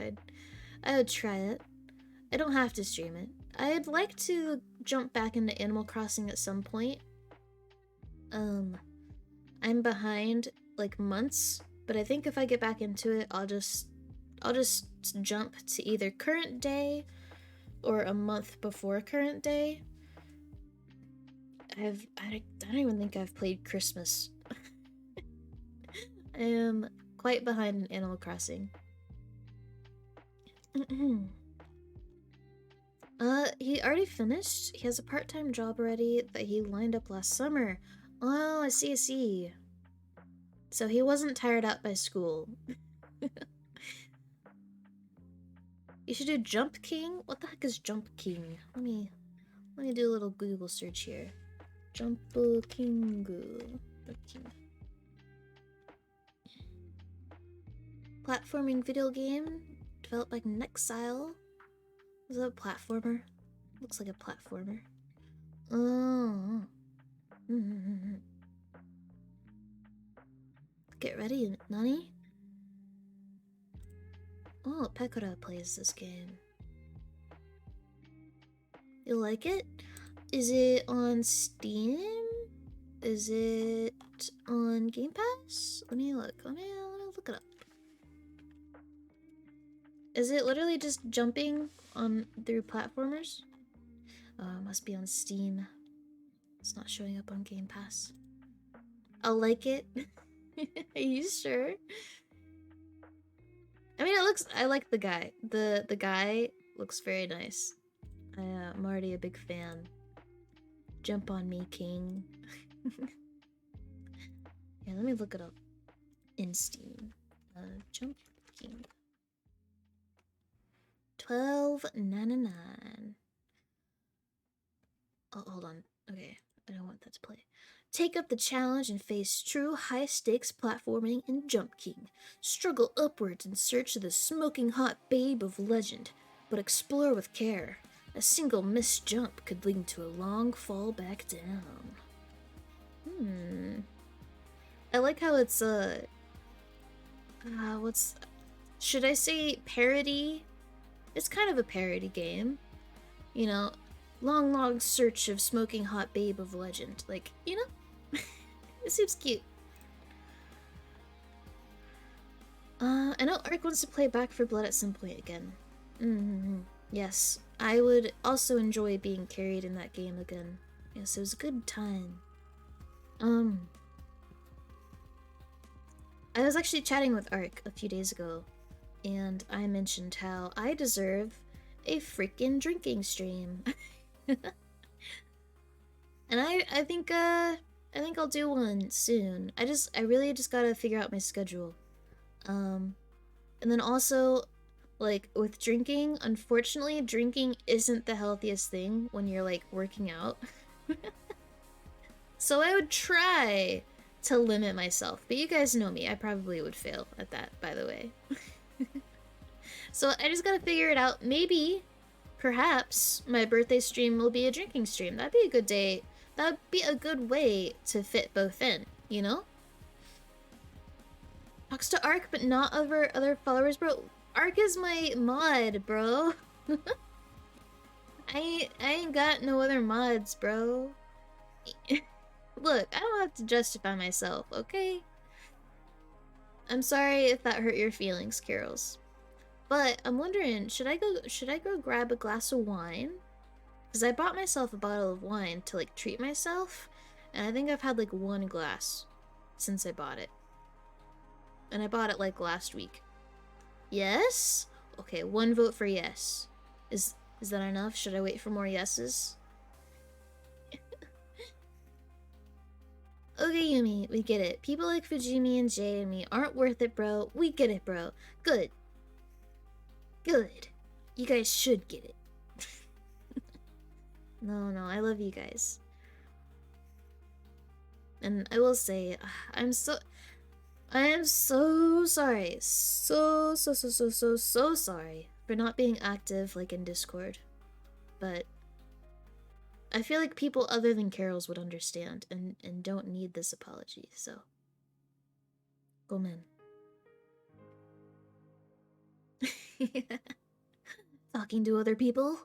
[SPEAKER 1] I would try it. I don't have to stream it. I'd like to jump back into Animal Crossing at some point. I'm behind like months, but I think if I get back into it, I'll just jump to either current day or a month before current day. I don't even think I've played Christmas. I am quite behind in Animal Crossing. He already finished. He has a part-time job already that he lined up last summer. Oh, I see. So he wasn't tired out by school. You should do Jump King? What the heck is Jump King? Let me do a little Google search here. Jump King. Platforming video game developed by Nexile. Is that a platformer? Looks like a platformer. Oh. Get ready, Nani. Oh, Pekora plays this game. You like it? Is it on Steam? Is it on Game Pass? Let me look. Let me look it up. Is it literally just jumping on through platformers? Oh, it must be on Steam. It's not showing up on Game Pass. I'll like it. Are you sure? I mean, I like the guy. The guy looks very nice. I'm already a big fan. Jump on me, King. Yeah, let me look it up in Steam. Jump King. $12.99. Oh, hold on. Okay, I don't want that to play. Take up the challenge and face true high-stakes platforming in Jump King. Struggle upwards in search of the smoking hot babe of legend, but explore with care. A single missed jump could lead to a long fall back down. I like how it's what's should I say parody? It's kind of a parody game. You know, long search of smoking hot babe of legend. Like, you know? It seems cute. I know Ark wants to play Back for Blood at some point again. Yes, I would also enjoy being carried in that game again. Yes, it was a good time. I was actually chatting with Ark a few days ago, and I mentioned how I deserve a freaking drinking stream. And I think I'll do one soon. I really just gotta figure out my schedule. And then also, like, with drinking, unfortunately, drinking isn't the healthiest thing when you're, like, working out. So I would try to limit myself, but you guys know me, I probably would fail at that, by the way. So I just gotta figure it out. Maybe, perhaps, my birthday stream will be a drinking stream. That'd be a good day. That'd be a good way to fit both in, you know? Talks to Ark, but not other followers, bro. Ark is my mod, bro. I ain't got no other mods, bro. Look, I don't have to justify myself, okay? I'm sorry if that hurt your feelings, Carols. But I'm wondering, should I go grab a glass of wine? Because I bought myself a bottle of wine to, like, treat myself, and I think I've had, like, one glass since I bought it. And I bought it, like, last week. Yes? Okay, one vote for yes. Is that enough? Should I wait for more yeses? Okay, Yumi, we get it. People like Fujimi and Jay and me aren't worth it, bro. We get it, bro. Good. Good. You guys should get it. No, I love you guys. And I will say, I am so sorry. So sorry for not being active, like, in Discord. But I feel like people other than Carols would understand and don't need this apology, so. Gomen. Talking to other people?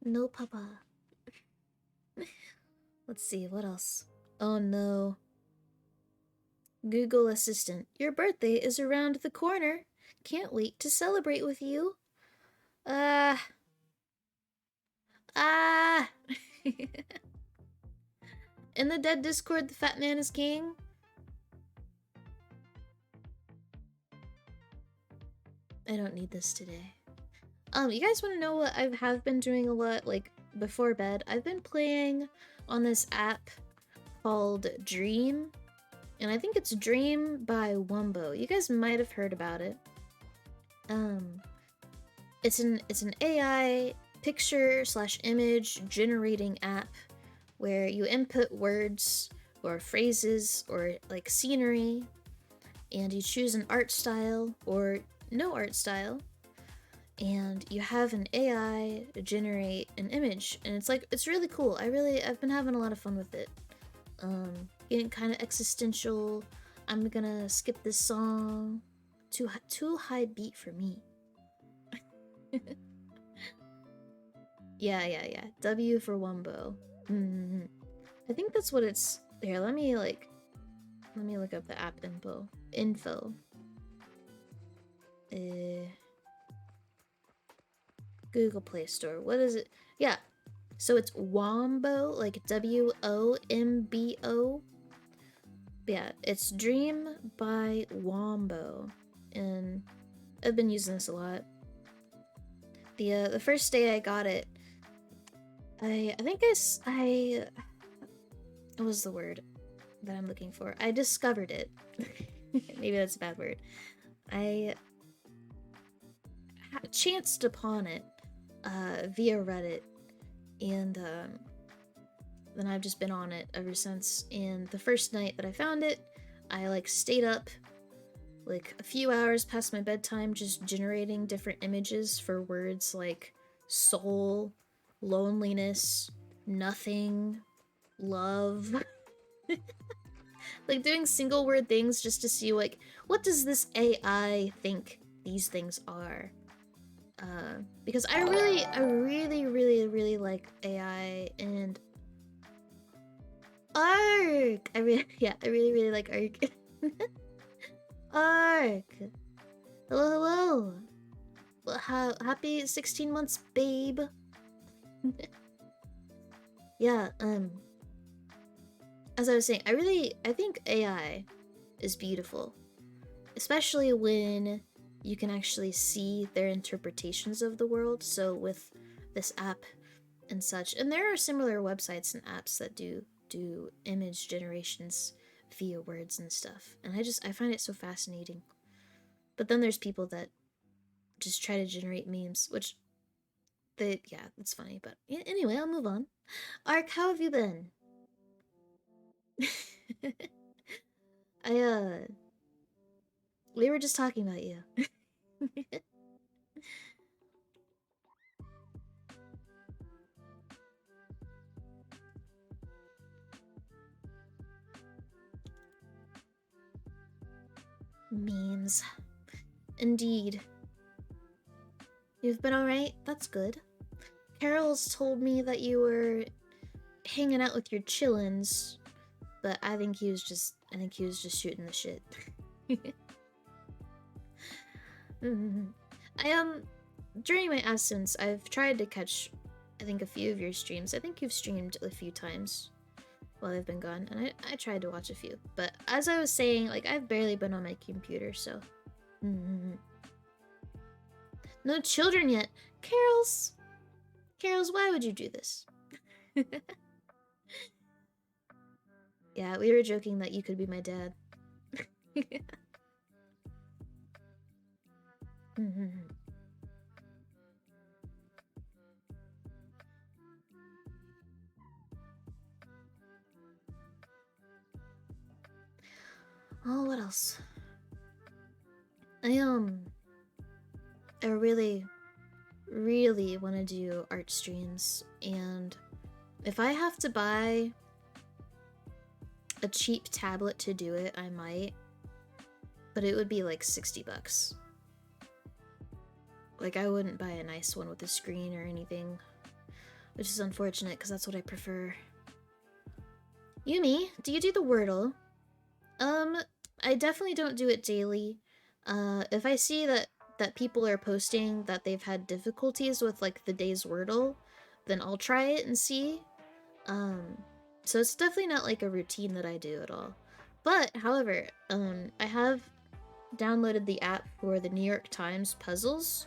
[SPEAKER 1] No, Papa. Let's see, what else? Oh no. Google Assistant, your birthday is around the corner. Can't wait to celebrate with you. Ah. In the dead Discord, the fat man is king. I don't need this today. You guys want to know what I have been doing a lot, like, before bed? I've been playing on this app called Dream, and I think it's Dream by Wumbo. You guys might have heard about it. It's an AI picture/image generating app where you input words or phrases or, like, scenery, and you choose an art style or no art style, and you have an AI generate an image, and it's really cool. I've been having a lot of fun with it. Getting kind of existential. I'm gonna skip this song. Too high beat for me. Yeah. W for Wumbo. I think that's what it's. Here, let me look up the app info. Google Play Store. What is it? Yeah. So it's Wombo, like WOMBO. Yeah, it's Dream by Wombo, and I've been using this a lot. The first day I got it, I think what was the word that I'm looking for? I discovered it. Maybe that's a bad word. I chanced upon it via Reddit, and then I've just been on it ever since. And the first night that I found it, I like stayed up like a few hours past my bedtime just generating different images for words like soul, loneliness, nothing, love. Like doing single word things just to see like what does this AI think these things are. Because I really like AI and Arc. I really like Arc. Arc. Hello, hello. Well, happy 16 months, babe. Yeah. As I was saying, I think AI is beautiful, especially when you can actually see their interpretations of the world. So with this app and such, and there are similar websites and apps that do image generations via words and stuff, and I find it so fascinating. But then there's people that just try to generate memes, which yeah, it's funny. But anyway, I'll move on. Ark, how have you been? I we were just talking about you. Memes. Indeed. You've been alright? That's good. Carol's told me that you were hanging out with your chillins, but I think he was just shooting the shit. I during my absence, I've tried to catch I think a few of your streams. I think you've streamed a few times while I've been gone, and I tried to watch a few. But as I was saying, like I've barely been on my computer, so no children yet. Carols, why would you do this? Yeah, we were joking that you could be my dad. Oh, what else? I really want to do art streams, and if I have to buy a cheap tablet to do it, I might, but it would be like $60. Like I wouldn't buy a nice one with a screen or anything, which is unfortunate because that's what I prefer. Yumi, do you do the Wordle? I definitely don't do it daily. If I see that people are posting that they've had difficulties with like the day's Wordle, then I'll try it and see. So it's definitely not like a routine that I do at all. But however, I have downloaded the app for the New York Times puzzles.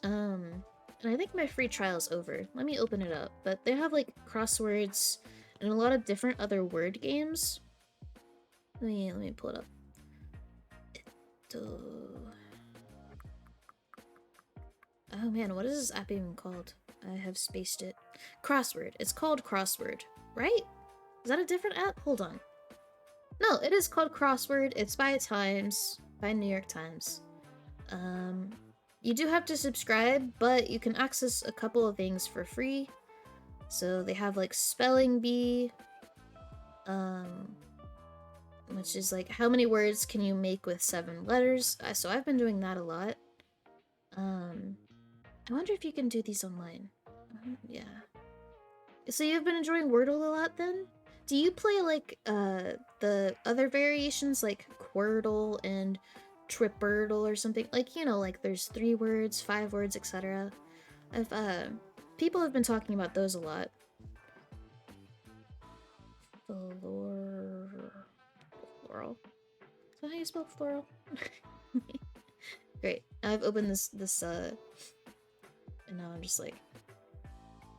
[SPEAKER 1] And I think my free trial is over. Let me open it up. But they have like crosswords and a lot of different other word games. Let me pull it up. Oh man, what is this app even called? I have spaced it. Crossword. It's called Crossword, right? Is that a different app? Hold on. No, it is called Crossword. It's by Times, by New York Times. You do have to subscribe, but you can access a couple of things for free. So they have like Spelling Bee, which is like how many words can you make with 7 letters. So I've been doing that a lot. I wonder if you can do these online. Yeah. So you've been enjoying Wordle a lot then? Do you play like the other variations like Quirtle and Trippertle or something? Like, you know, like there's 3 words, 5 words, etc. I've people have been talking about those a lot. Floral. Is that how you spell floral? Great. I've opened this and now I'm just like,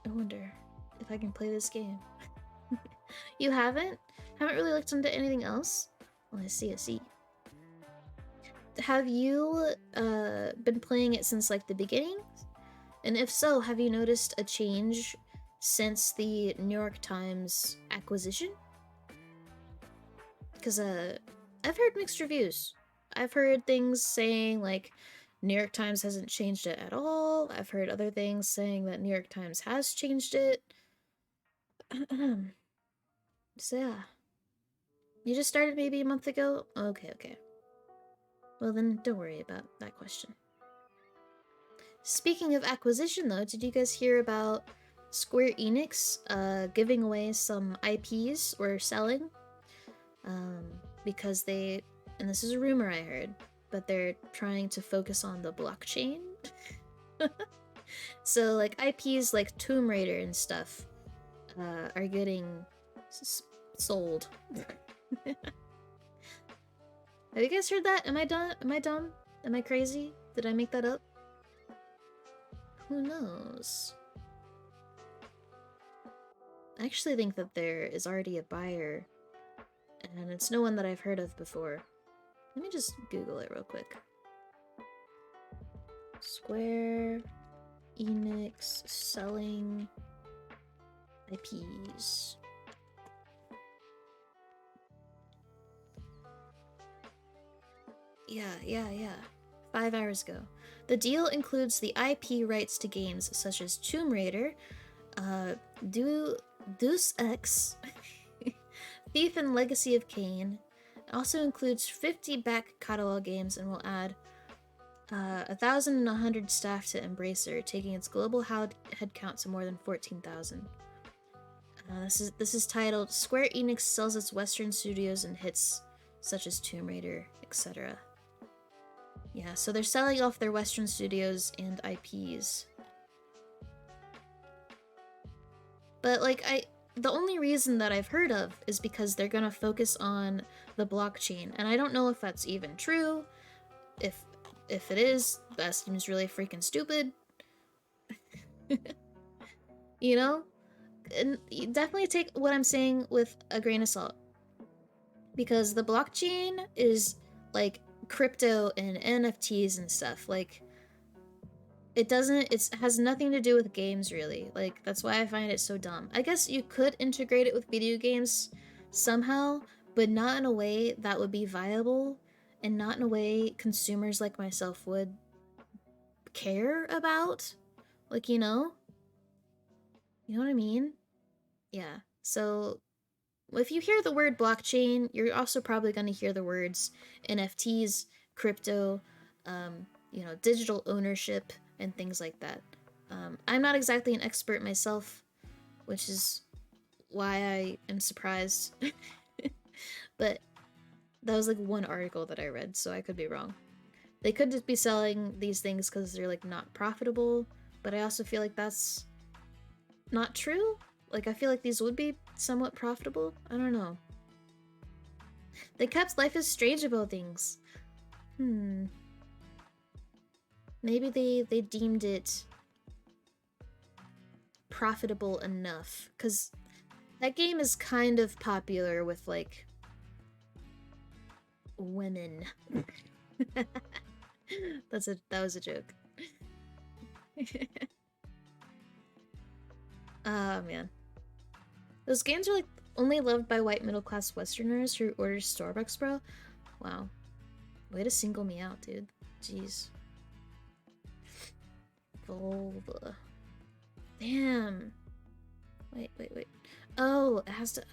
[SPEAKER 1] I wonder if I can play this game. You haven't? Haven't really looked into anything else? Well, I see. have you been playing it since like the beginning? And if so, have you noticed a change since the New York Times acquisition? Because I've heard mixed reviews. I've heard things saying like New York Times hasn't changed it at all. I've heard other things saying that New York Times has changed it. So yeah. You just started maybe a month ago? Okay, okay. Well then, don't worry about that question. Speaking of acquisition though, did you guys hear about Square Enix giving away some IPs or selling? Because they, and this is a rumor I heard, but they're trying to focus on the blockchain. So like IPs like Tomb Raider and stuff are getting sold. Have you guys heard that? Am I dumb? Am I dumb? Am I crazy? Did I make that up? Who knows? I actually think that there is already a buyer, and it's no one that I've heard of before. Let me just Google it real quick. Square Enix selling IPs. Yeah. 5 hours ago. The deal includes the IP rights to games such as Tomb Raider, Deus Ex, Thief and Legacy of Kain. It also includes 50 back catalog games and will add 1,100 staff to Embracer, taking its global headcount to more than 14,000. This is titled Square Enix sells its Western studios and hits such as Tomb Raider, etc. Yeah, so they're selling off their Western studios and IPs. But like the only reason that I've heard of is because they're gonna focus on the blockchain, and I don't know if that's even true. If it is, that seems really freaking stupid. You know? And you definitely take what I'm saying with a grain of salt. Because the blockchain is like crypto and NFTs and stuff. Like it has nothing to do with games really. Like that's why I find it so dumb. I guess you could integrate it with video games somehow, but not in a way that would be viable and not in a way consumers like myself would care about. Like, you know? You know what I mean? Yeah. So if you hear the word blockchain, you're also probably going to hear the words NFTs, crypto, digital ownership, and things like that. I'm not exactly an expert myself, which is why I am surprised. But that was like one article that I read, so I could be wrong. They could just be selling these things because they're like not profitable, but I also feel like that's not true. Like I feel like these would be somewhat profitable. I don't know. They kept Life is Strange about things. Maybe they deemed it profitable enough, because that game is kind of popular with like women. That was a joke. Oh man. Those games are like only loved by white middle class Westerners who order Starbucks, bro. Wow. Way to single me out, dude. Jeez. Vulva. Damn. Wait. Oh, it has to.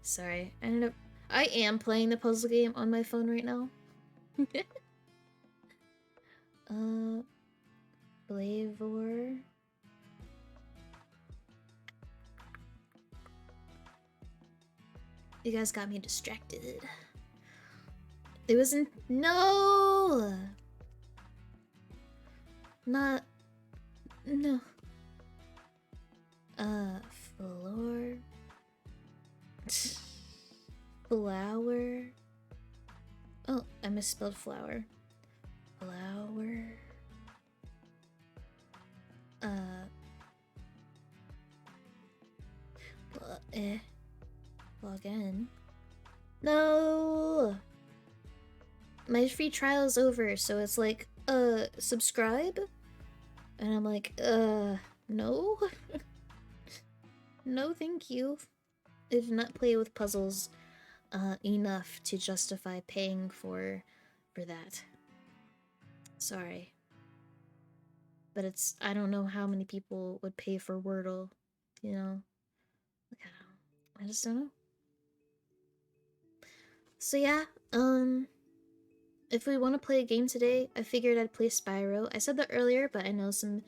[SPEAKER 1] Sorry. I am playing the puzzle game on my phone right now. Flavor. You guys got me distracted. It wasn't. No! Not. No. Floor. Flower. Oh, I misspelled flower. Flower. Log in. No! my free trial is over, so it's like, subscribe? And I'm like, no? No, thank you. I did not play with puzzles enough to justify paying for that. Sorry. But it's, I don't know how many people would pay for Wordle, you know? Like, I just don't know. So yeah, if we want to play a game today, I figured I'd play Spyro. I said that earlier, but I know some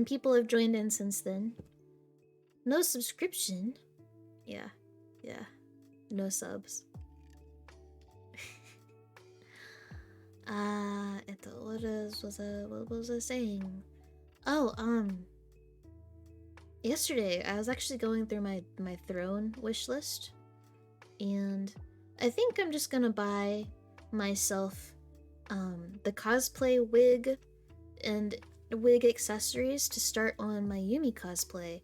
[SPEAKER 1] people have joined in since then. No subscription? Yeah. Yeah. No subs. What was I saying? Oh, yesterday I was actually going through my throne wish list, and I think I'm just gonna buy myself the cosplay wig and wig accessories to start on my Yumi cosplay.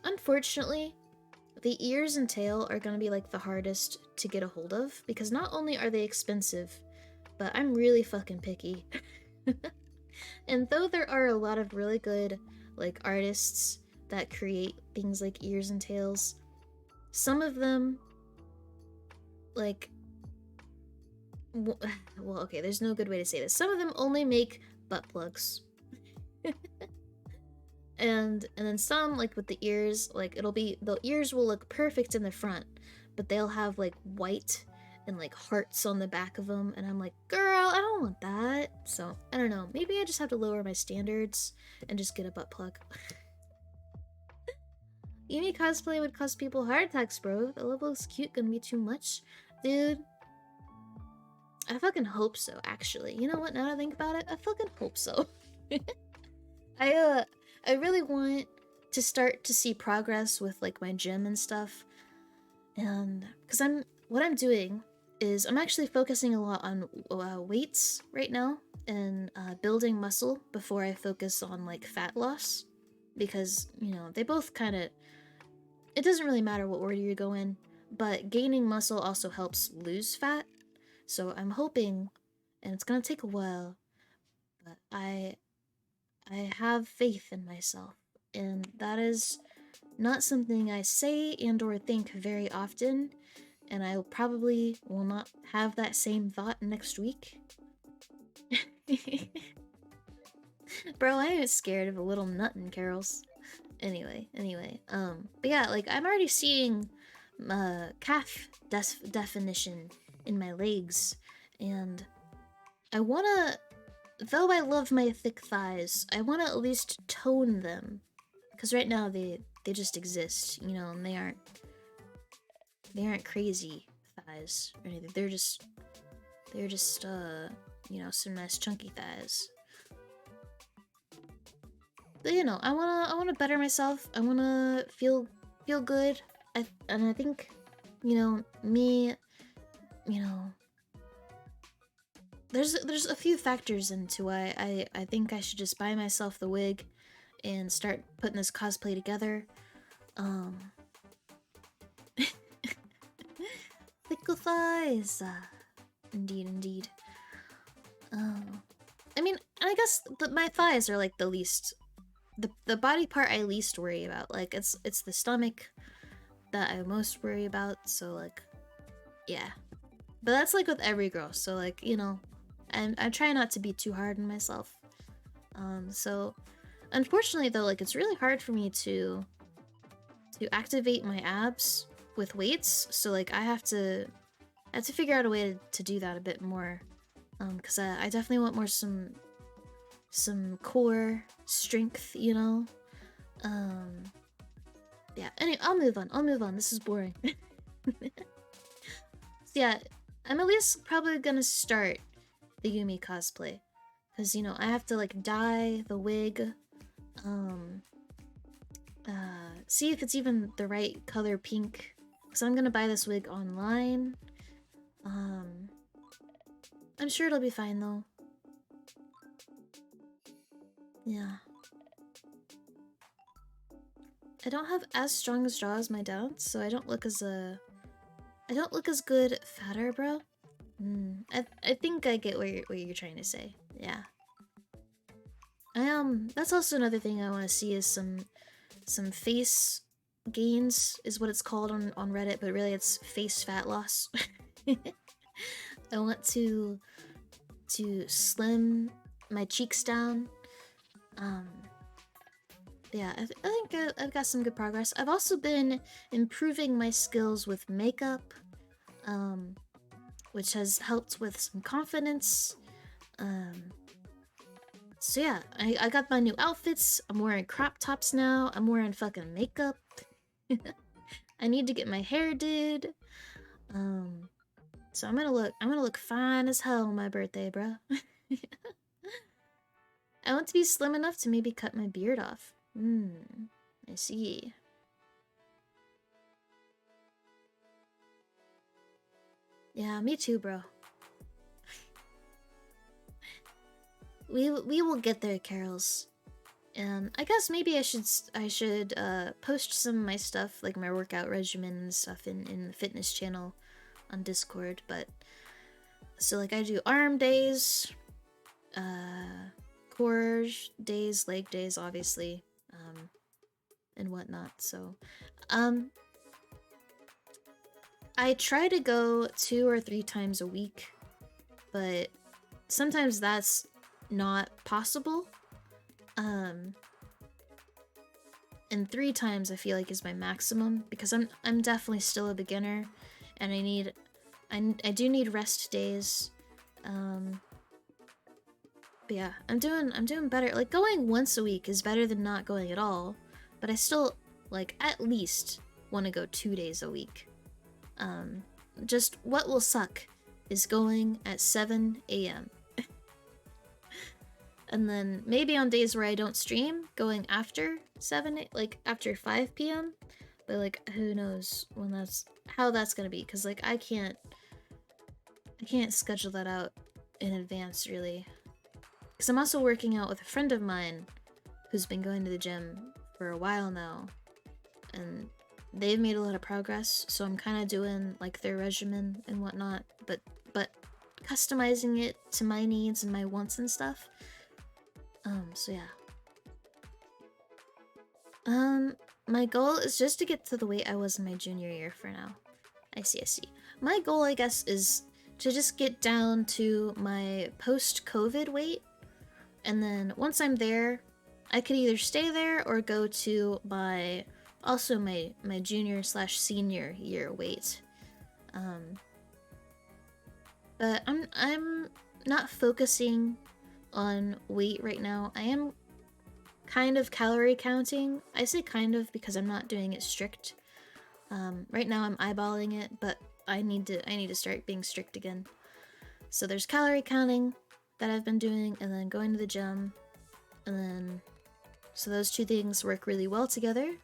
[SPEAKER 1] Unfortunately, the ears and tail are gonna be like the hardest to get a hold of because not only are they expensive, but I'm really fucking picky. And though there are a lot of really good like artists that create things like ears and tails, some of them like well, okay, there's no good way to say this. Some of them only make butt plugs. And then some, like with the ears, like it'll be, the ears will look perfect in the front, but they'll have like white and like hearts on the back of them, and I'm like, girl, I don't want that. So I don't know, maybe I just have to lower my standards and just get a butt plug. Yumi cosplay would cause people heart attacks, bro. The level is cute, gonna be too much. Dude, I fucking hope so, actually. You know what, now that I think about it, I fucking hope so. I I really want to start to see progress with like my gym and stuff. And cuz what I'm doing is I'm actually focusing a lot on weights right now and building muscle before I focus on like fat loss, because, you know, they both kind of, it doesn't really matter what order you go in, but gaining muscle also helps lose fat. So I'm hoping, and it's going to take a while, but I have faith in myself, and that is not something I say and or think very often, and I probably will not have that same thought next week. Bro, I ain't scared of a little nut and carols. Anyway, but yeah, like I'm already seeing calf definition in my legs, and I wanna, though I love my thick thighs, I wanna at least tone them, because right now they just exist, you know, and they aren't crazy thighs or anything. They're just you know, some nice chunky thighs. But you know, I wanna better myself. I wanna feel good. And I think, you know, me, you know, there's a few factors into why I think I should just buy myself the wig and start putting this cosplay together. Um Thickle thighs. Indeed. I mean, I guess my thighs are like the least, the body part I least worry about. Like it's the stomach that I most worry about. So like, yeah. But that's like with every girl. So like, you know, and I try not to be too hard on myself. So unfortunately though, like it's really hard for me to activate my abs with weights. So like I have to figure out a way to do that a bit more. Because I definitely want more some core strength, you know. Yeah. Anyway, I'll move on. This is boring. So yeah, I'm at least probably gonna start the Yumi cosplay, because, you know, I have to like dye the wig, see if it's even the right color pink, because I'm gonna buy this wig online. I'm sure it'll be fine though. Yeah. I don't have as strong as jaw as my dad, so I don't look as good fatter, bro. I think I get what you're trying to say. Yeah. That's also another thing I want to see is some face gains is what it's called on Reddit, but really it's face fat loss. I want to slim my cheeks down. Um, yeah, I think I've got some good progress. I've also been improving my skills with makeup, um, which has helped with some confidence. Um, so yeah, I got my new outfits. I'm wearing crop tops now. I'm wearing fucking makeup. I need to get my hair did. Um, so I'm gonna look fine as hell on my birthday, bro. I want to be slim enough to maybe cut my beard off. I see. Yeah, me too, bro. We will get there, Carols. And I guess maybe I should post some of my stuff, like my workout regimen and stuff in the fitness channel on Discord, but so like I do arm days, core days, leg days obviously, and whatnot. So I try to go 2 or 3 times a week, but sometimes that's not possible. And 3 times I feel like is my maximum because I'm definitely still a beginner, and I do need rest days. But yeah, I'm doing better. Like going once a week is better than not going at all, but I still like at least want to go 2 days a week. Just what will suck is going at 7 a.m. And then maybe on days where I don't stream, going after 7, like after 5 p.m. But like, who knows how that's gonna be? Cause like I can't schedule that out in advance really. Cause I'm also working out with a friend of mine who's been going to the gym for a while now, and they've made a lot of progress. So I'm kind of doing like their regimen and whatnot, but customizing it to my needs and my wants and stuff. So yeah. My goal is just to get to the weight I was in my junior year for now. I see. My goal, I guess, is to just get down to my post-COVID weight, and then once I'm there, I could either stay there or go to my junior/senior year weight. But I'm not focusing on weight right now. I am kind of calorie counting. I say kind of because I'm not doing it strict. Right now I'm eyeballing it, but I need to start being strict again. So there's calorie counting that I've been doing, and then going to the gym, and then so those two things work really well together.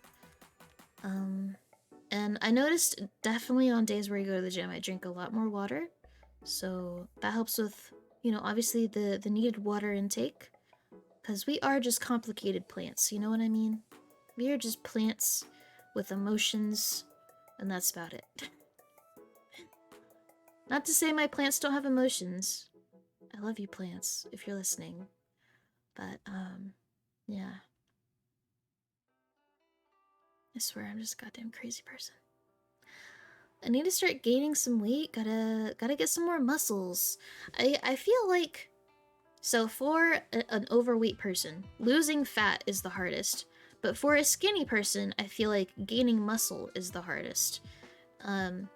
[SPEAKER 1] And I noticed definitely on days where I go to the gym, I drink a lot more water. So that helps with, obviously the needed water intake. Because we are just complicated plants, you know what I mean? We are just plants with emotions, and that's about it. Not to say my plants don't have emotions. I love you, plants, if you're listening. But, yeah. I swear I'm just a goddamn crazy person. I need to start gaining some weight. Gotta get some more muscles. I feel like, so for an overweight person, losing fat is the hardest. But for a skinny person, I feel like gaining muscle is the hardest. And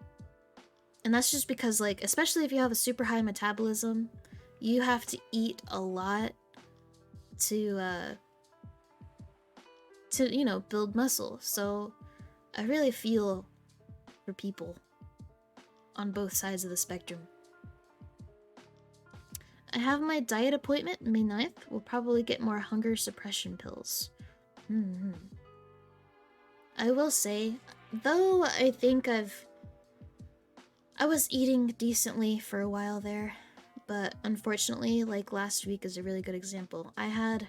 [SPEAKER 1] that's just because, like, especially if you have a super high metabolism, you have to eat a lot to build muscle. So I really feel for people on both sides of the spectrum. I have my diet appointment May 9th. We'll probably get more hunger suppression pills. I will say, though I think I was eating decently for a while there, but unfortunately, like last week is a really good example. I had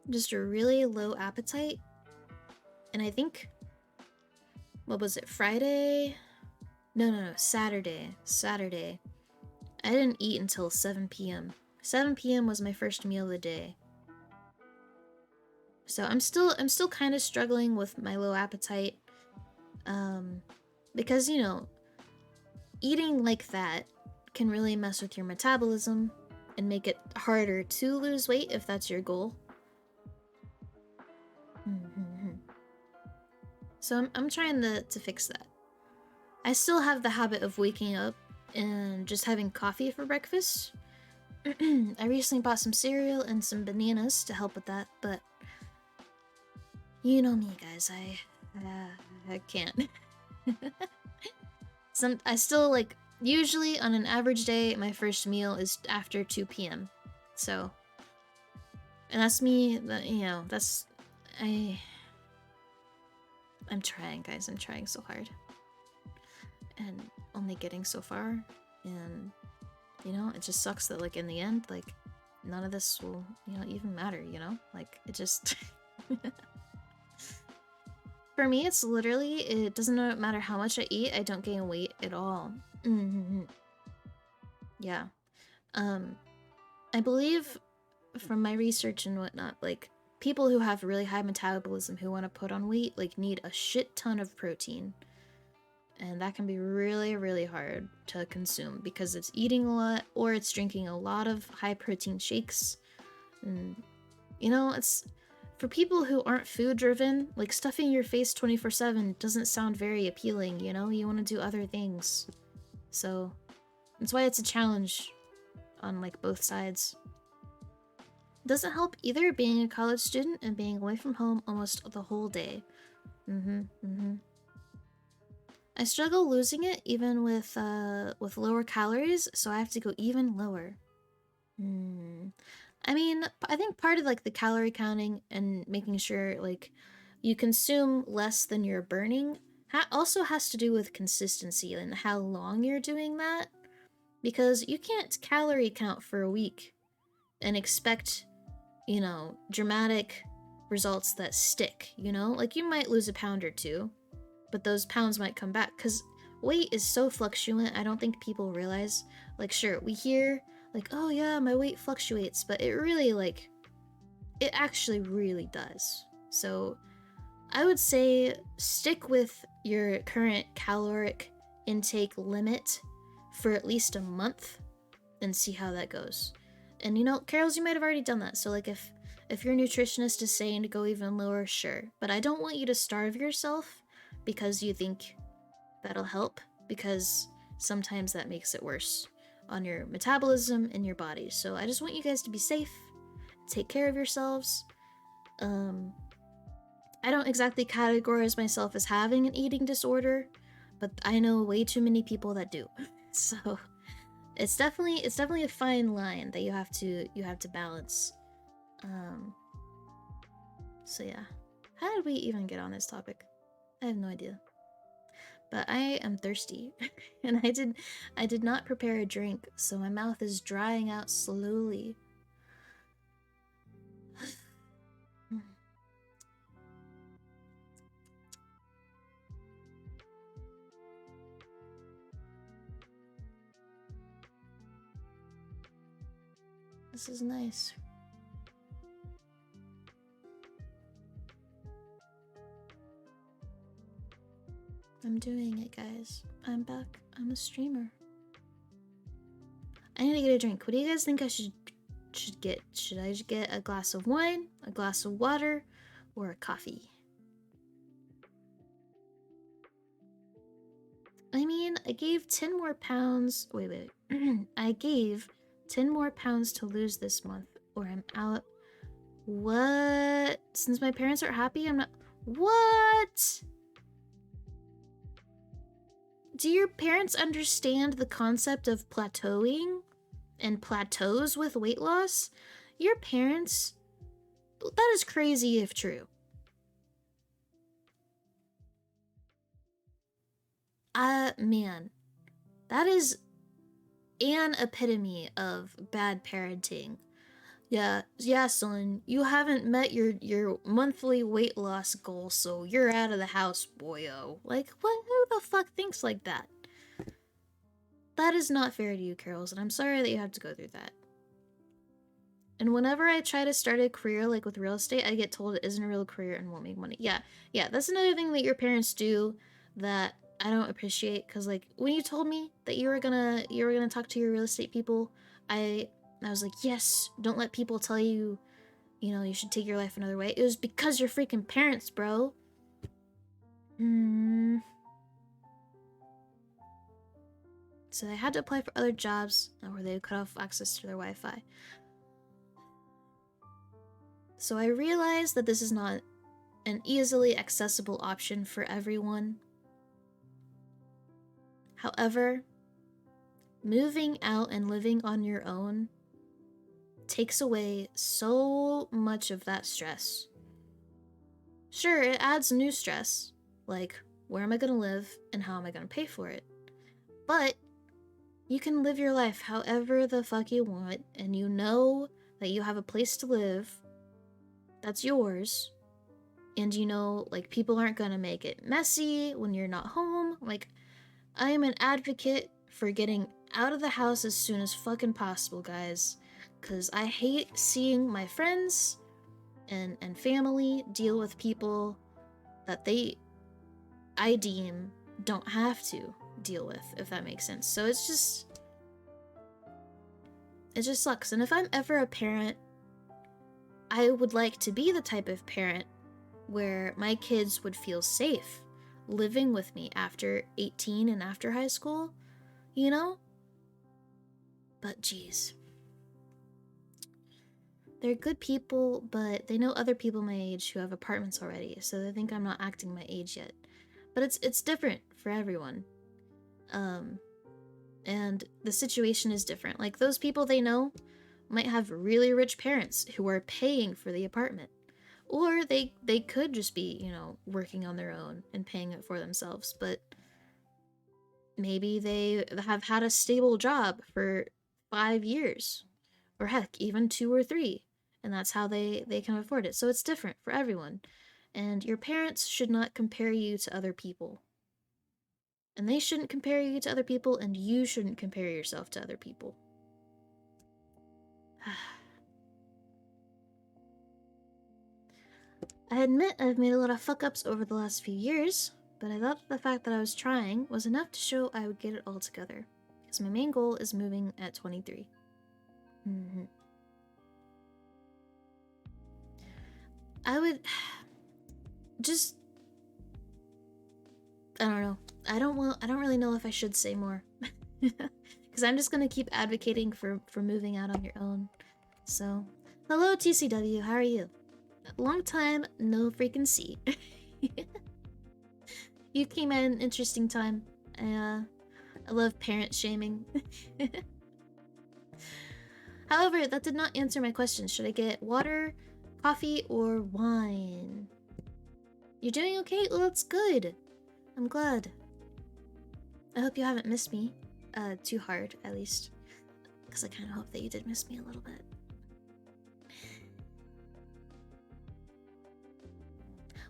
[SPEAKER 1] just a really low appetite, and I think, what was it, Friday? No, Saturday. I didn't eat until 7 p.m. 7 p.m. was my first meal of the day. So I'm still kind of struggling with my low appetite. Um because eating like that can really mess with your metabolism and make it harder to lose weight if that's your goal. So I'm trying to fix that. I still have the habit of waking up and just having coffee for breakfast. I recently bought some cereal and some bananas to help with that, but you know me, guys. I can't. I still like usually on an average day, my first meal is after 2 p.m. So, and that's me. That's I. I'm trying, guys. I'm trying so hard, and only getting so far. And it just sucks that like in the end, like none of this will even matter. Like it just. For me, it's literally, it doesn't matter how much I eat, I don't gain weight at all. Yeah. I believe from my research and whatnot, like, people who have really high metabolism who want to put on weight, like, need a shit ton of protein. And that can be really, really hard to consume because it's eating a lot or it's drinking a lot of high protein shakes. And, it's for people who aren't food driven, like stuffing your face 24/7 doesn't sound very appealing, You want to do other things. So that's why it's a challenge on like both sides. Doesn't help either being a college student and being away from home almost the whole day. I struggle losing it even with lower calories, so I have to go even lower. I mean, I think part of like the calorie counting and making sure like you consume less than you're burning also has to do with consistency and how long you're doing that. Because you can't calorie count for a week and expect, dramatic results that stick, Like you might lose a pound or two, but those pounds might come back because weight is so fluctuant. I don't think people realize. Like, sure, we hear like, oh yeah, my weight fluctuates, but it really like it actually really does. So I would say stick with your current caloric intake limit for at least a month and see how that goes. And Carols, you might have already done that. So like if your nutritionist is saying to go even lower, sure. But I don't want you to starve yourself because you think that'll help, because sometimes that makes it worse on your metabolism and your body. So I just want you guys to be safe, take care of yourselves. I don't exactly categorize myself as having an eating disorder, but I know way too many people that do. So it's definitely a fine line that you have to balance. So yeah. How did we even get on this topic? I have no idea. But I am thirsty, and I did not prepare a drink, so my mouth is drying out slowly. This is nice. I'm doing it, guys. I'm back. I'm a streamer. I need to get a drink. What do you guys think I should get? Should I get a glass of wine, a glass of water, or a coffee? I mean, I gave 10 more pounds. Wait. I gave 10 more pounds to lose this month, or I'm out. What? Since my parents are happy, I'm not. What? Do your parents understand the concept of plateauing and plateaus with weight loss? Your parents. That is crazy if true. Man. That is an epitome of bad parenting. Yeah, son, you haven't met your monthly weight loss goal, so you're out of the house, boyo. Like, what? Who the fuck thinks like that? That is not fair to you, Carols, and I'm sorry that you have to go through that. And whenever I try to start a career like with real estate, I get told it isn't a real career and won't make money. Yeah, that's another thing that your parents do that I don't appreciate. Cause like when you told me that you were gonna talk to your real estate people, I I was like, yes, don't let people tell you, you should take your life another way. It was because you're freaking parents, bro. Hmm. So they had to apply for other jobs where they would cut off access to their Wi-Fi. So I realized that this is not an easily accessible option for everyone. However, moving out and living on your own takes away so much of that stress. Sure, it adds new stress, like where am I going to live and how am I going to pay for it? But you can live your life however the fuck you want, and you know that you have a place to live that's yours, and like people aren't gonna make it messy when you're not home. Like, I am an advocate for getting out of the house as soon as fucking possible, guys, because I hate seeing my friends and family deal with people that I deem don't have to deal with, if that makes sense. So it just sucks. And if I'm ever a parent, I would like to be the type of parent where my kids would feel safe living with me after 18 and after high school, you know? But geez. They're good people, but they know other people my age who have apartments already, so they think I'm not acting my age yet. But it's different for everyone. And the situation is different. Like those people they know might have really rich parents who are paying for the apartment. Or they could just be, working on their own and paying it for themselves, but maybe they have had a stable job for 5 years, or heck, even 2 or 3, and that's how they can afford it. So it's different for everyone. And your parents should not compare you to other people. And they shouldn't compare you to other people, and you shouldn't compare yourself to other people. I admit I've made a lot of fuck ups over the last few years, but I thought the fact that I was trying was enough to show I would get it all together. Because my main goal is moving at 23. Mm-hmm. I would just. I don't know. I don't really know if I should say more. Because I'm just gonna keep advocating for moving out on your own. So, hello TCW, how are you? Long time no freaking see. You came at an interesting time. I love parent shaming. However, that did not answer my question. Should I get water, coffee, or wine? You're doing okay? Well, that's good. I'm glad. I hope you haven't missed me. Too hard, at least. Because I kind of hope that you did miss me a little bit.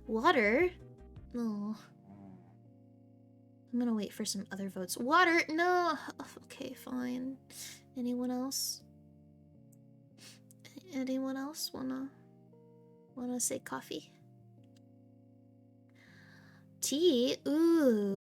[SPEAKER 1] Water? No. I'm gonna wait for some other votes. Water? No! Okay, fine. Anyone else? Anyone else wanna say coffee? Tea? Ooh.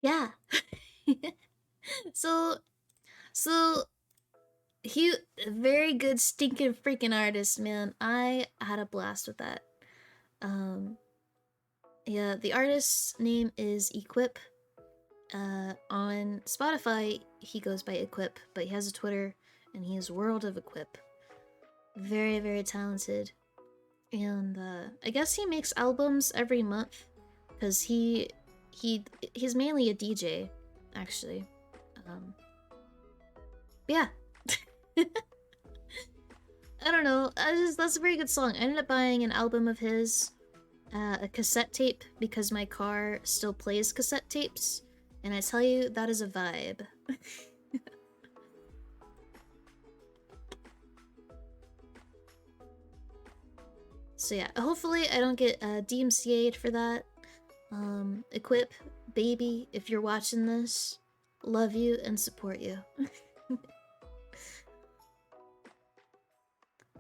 [SPEAKER 1] Yeah. so so he very good stinking freaking artist, man. I had a blast with that. Um yeah, the artist's name is Equip. On Spotify, he goes by Equip, but he has a Twitter and he is World of Equip. Very, very talented. And I guess he makes albums every month because he's mainly a DJ, actually. Um, yeah, I don't know. That's a very good song. I ended up buying an album of his, a cassette tape because my car still plays cassette tapes, and I tell you that is a vibe. So yeah, hopefully I don't get DMCA'd for that. Equip, baby, if you're watching this, love you and support you.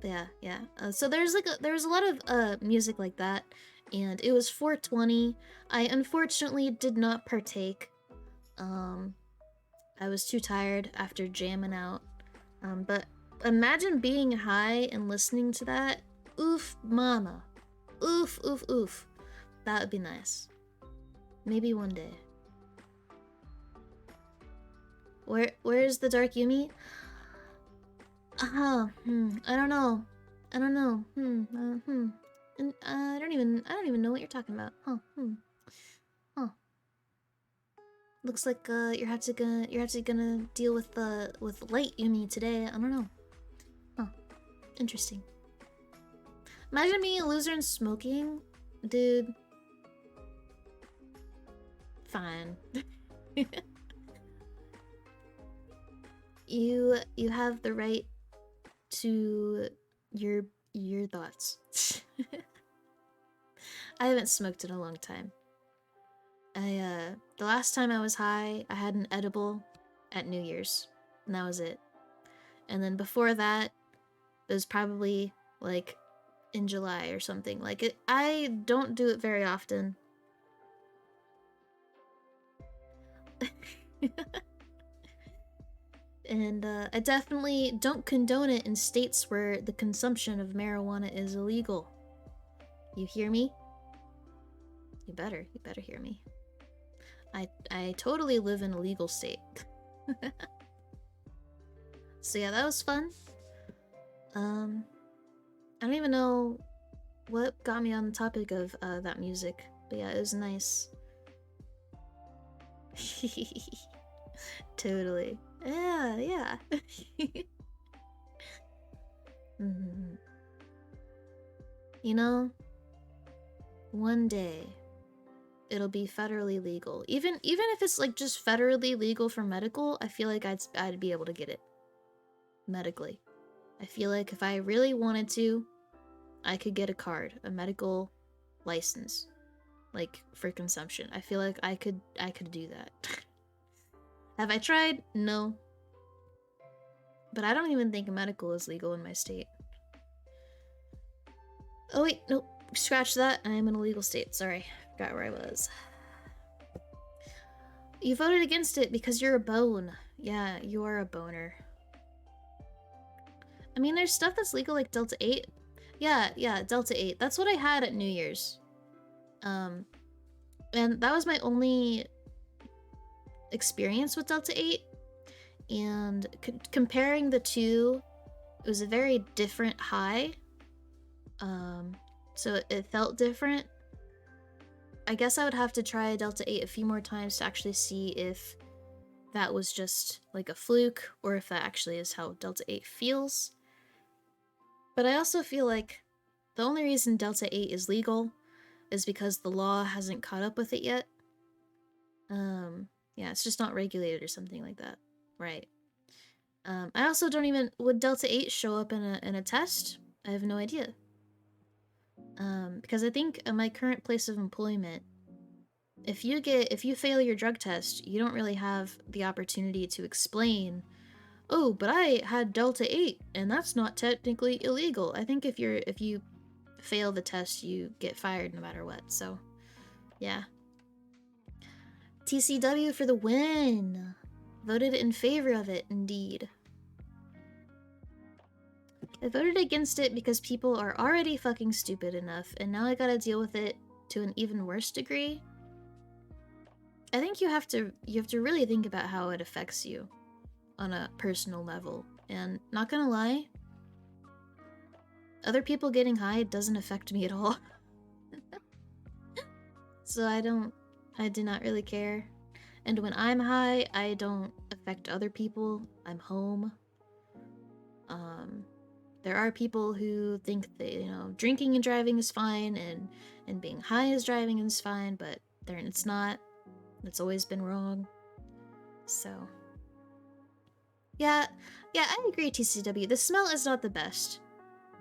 [SPEAKER 1] Yeah, yeah. So there's a lot of music like that, and it was 420. I unfortunately did not partake. Um, I was too tired after jamming out. But imagine being high and listening to that. Oof, mama. Oof, oof, oof. That would be nice. Maybe one day. Where's the Dark Yumi? I don't know. I don't know. And I don't even know what you're talking about. Huh. Looks like you're have to gonna deal with light Yumi today. I don't know. Huh. Interesting. Imagine being a loser and smoking, dude. Fine. you have the right to your thoughts. I haven't smoked in a long time. The last time I was high, I had an edible at New Year's, and that was it. And then before that, it was probably like in July or something. Like I don't do it very often. And I definitely don't condone it in states where the consumption of marijuana is illegal. You hear me? You better hear me. I totally live in a legal state. So yeah, that was fun. I don't even know what got me on the topic of that music, but yeah, it was nice. Totally. Yeah. Mhm. You know, one day it'll be federally legal. Even if it's like just federally legal for medical, I feel like I'd be able to get it medically. I feel like if I really wanted to, I could get a card, a medical license, like for consumption. I feel like I could do that. Have I tried? No. But I don't even think medical is legal in my state. Oh wait, nope. Scratch that. I am in a legal state. Sorry. Forgot where I was. You voted against it because you're a bone. Yeah, you are a boner. I mean, there's stuff that's legal like Delta 8. Yeah, Delta 8. That's what I had at New Year's. And that was my only experience with Delta 8. And comparing the two, it was a very different high. So it felt different. I guess I would have to try Delta 8 a few more times to actually see if that was just like a fluke or if that actually is how Delta 8 feels. But I also feel like the only reason Delta 8 is legal is because the law hasn't caught up with it yet. Yeah, it's just not regulated or something like that. Right. I also don't even... Would Delta 8 show up in a test? I have no idea. Because I think at my current place of employment, if you fail your drug test, you don't really have the opportunity to explain, oh, but I had Delta 8 and that's not technically illegal. I think if you fail the test, you get fired no matter what. So, yeah. TCW for the win. Voted in favor of it, indeed. I voted against it because people are already fucking stupid enough, and now I gotta deal with it to an even worse degree. I think you have to really think about how it affects you on a personal level. And not gonna lie, other people getting high doesn't affect me at all. So I do not really care. And when I'm high, I don't affect other people. I'm home. There are people who think that, you know, drinking and driving is fine and being high is driving is fine, but it's not. It's always been wrong. So yeah, I agree, TCW. The smell is not the best.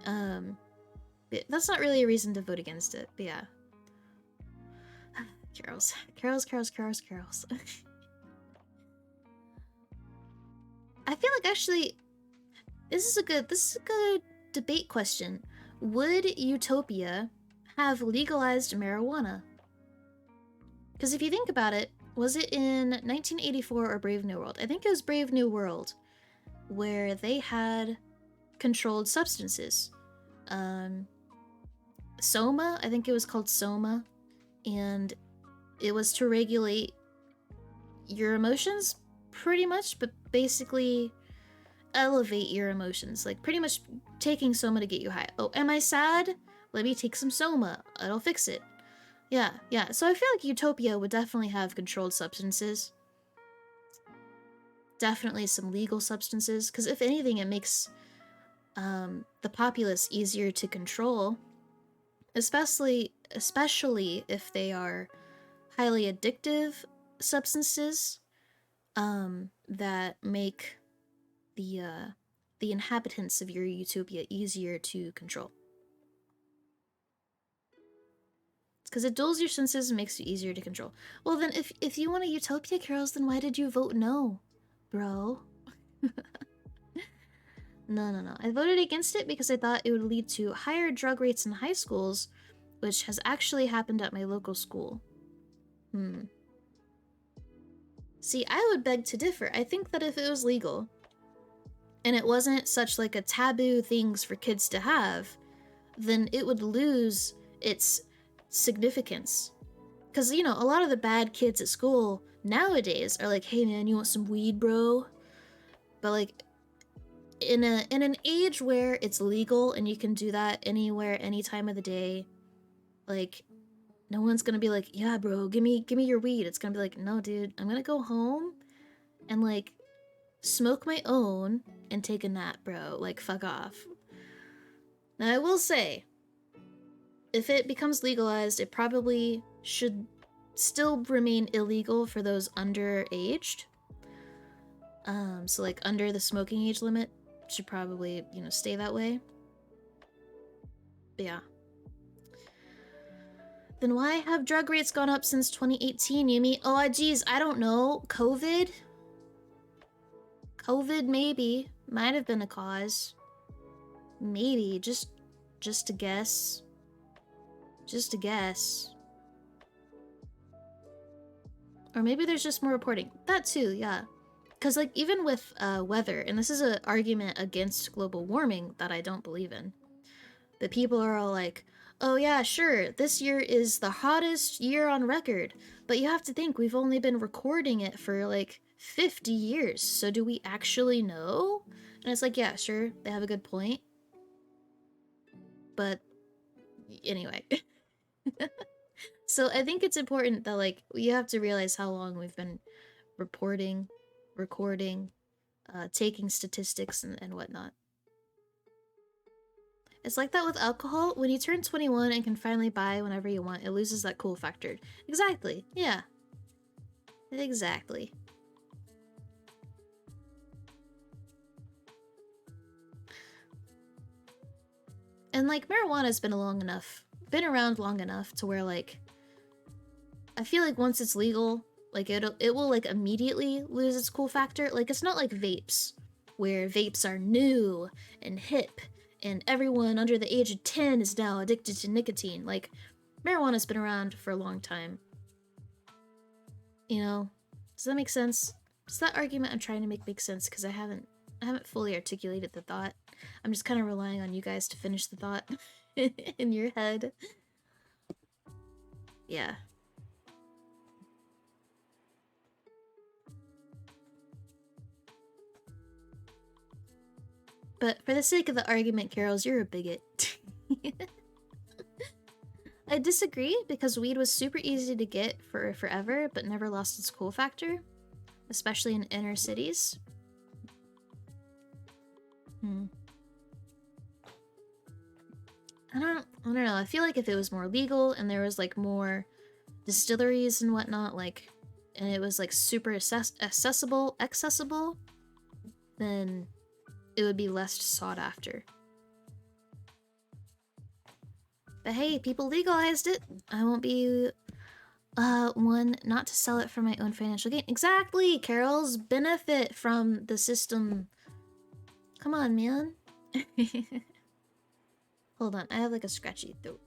[SPEAKER 1] That's not really a reason to vote against it, but yeah. Carols. I feel like actually this is a good debate question. Would Utopia have legalized marijuana? Because if you think about it, was it in 1984 or Brave New World? I think it was Brave New World, where they had controlled substances. Soma, I think it was called Soma, and it was to regulate your emotions, pretty much, but basically elevate your emotions. Like, pretty much taking Soma to get you high. Oh, am I sad? Let me take some Soma. It'll fix it. Yeah. So I feel like Utopia would definitely have controlled substances. Definitely some legal substances, because if anything, it makes the populace easier to control, especially if they are highly addictive substances that make the inhabitants of your utopia easier to control. It's because it dulls your senses and makes you easier to control. Well, then, if you want a utopia, Carols, then why did you vote no, bro? No. I voted against it because I thought it would lead to higher drug rates in high schools, which has actually happened at my local school. See, I would beg to differ. I think that if it was legal, and it wasn't such like a taboo things for kids to have, then it would lose its significance. Because, you know, a lot of the bad kids at school nowadays are like, hey man, you want some weed, bro? But like, in an age where it's legal and you can do that anywhere, any time of the day, like, no one's gonna be like, yeah, bro, give me your weed. It's gonna be like, no, dude, I'm gonna go home and like smoke my own and take a nap, bro. Like, fuck off. Now, I will say, if it becomes legalized, it probably should still remain illegal for those underaged. So like under the smoking age limit should probably, you know, stay that way. But yeah. Then why have drug rates gone up since 2018, Yumi? Oh, geez, I don't know. COVID? COVID, maybe. Might have been a cause. Maybe. Just a guess. Just a guess. Or maybe there's just more reporting. That too, yeah. Because, like, even with weather, and this is an argument against global warming that I don't believe in, but people are all like, oh yeah, sure, this year is the hottest year on record, but you have to think we've only been recording it for like 50 years, so do we actually know? And it's like, yeah, sure, they have a good point. But anyway. So I think it's important that, like, you have to realize how long we've been reporting, recording, taking statistics and whatnot. It's like that with alcohol. When you turn 21 and can finally buy whenever you want, it loses that cool factor. Exactly. Yeah. Exactly. And like, marijuana's been around long enough to where, like, I feel like once it's legal, like, it will like immediately lose its cool factor. Like, it's not like vapes, where vapes are new and hip and everyone under the age of 10 is now addicted to nicotine. Like, marijuana's been around for a long time. You know, does that make sense? Does that argument I'm trying to make sense? Because I haven't fully articulated the thought. I'm just kind of relying on you guys to finish the thought in your head. Yeah. But for the sake of the argument, Carols, you're a bigot. I disagree because weed was super easy to get for forever, but never lost its cool factor, especially in inner cities. I don't know. I feel like if it was more legal and there was like more distilleries and whatnot, like, and it was like super accessible, then it would be less sought after. But hey, people legalized it. I won't be one not to sell it for my own financial gain. Exactly, Carols benefit from the system. Come on, man. Hold on, I have like a scratchy throat.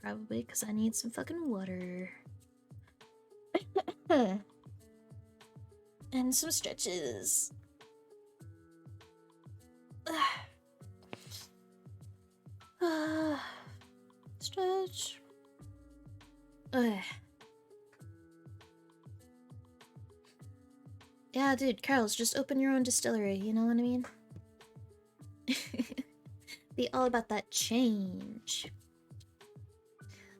[SPEAKER 1] Probably because I need some fucking water. And some stretches. Stretch. Yeah, dude, Carol's just open your own distillery, you know what I mean? Be all about that change.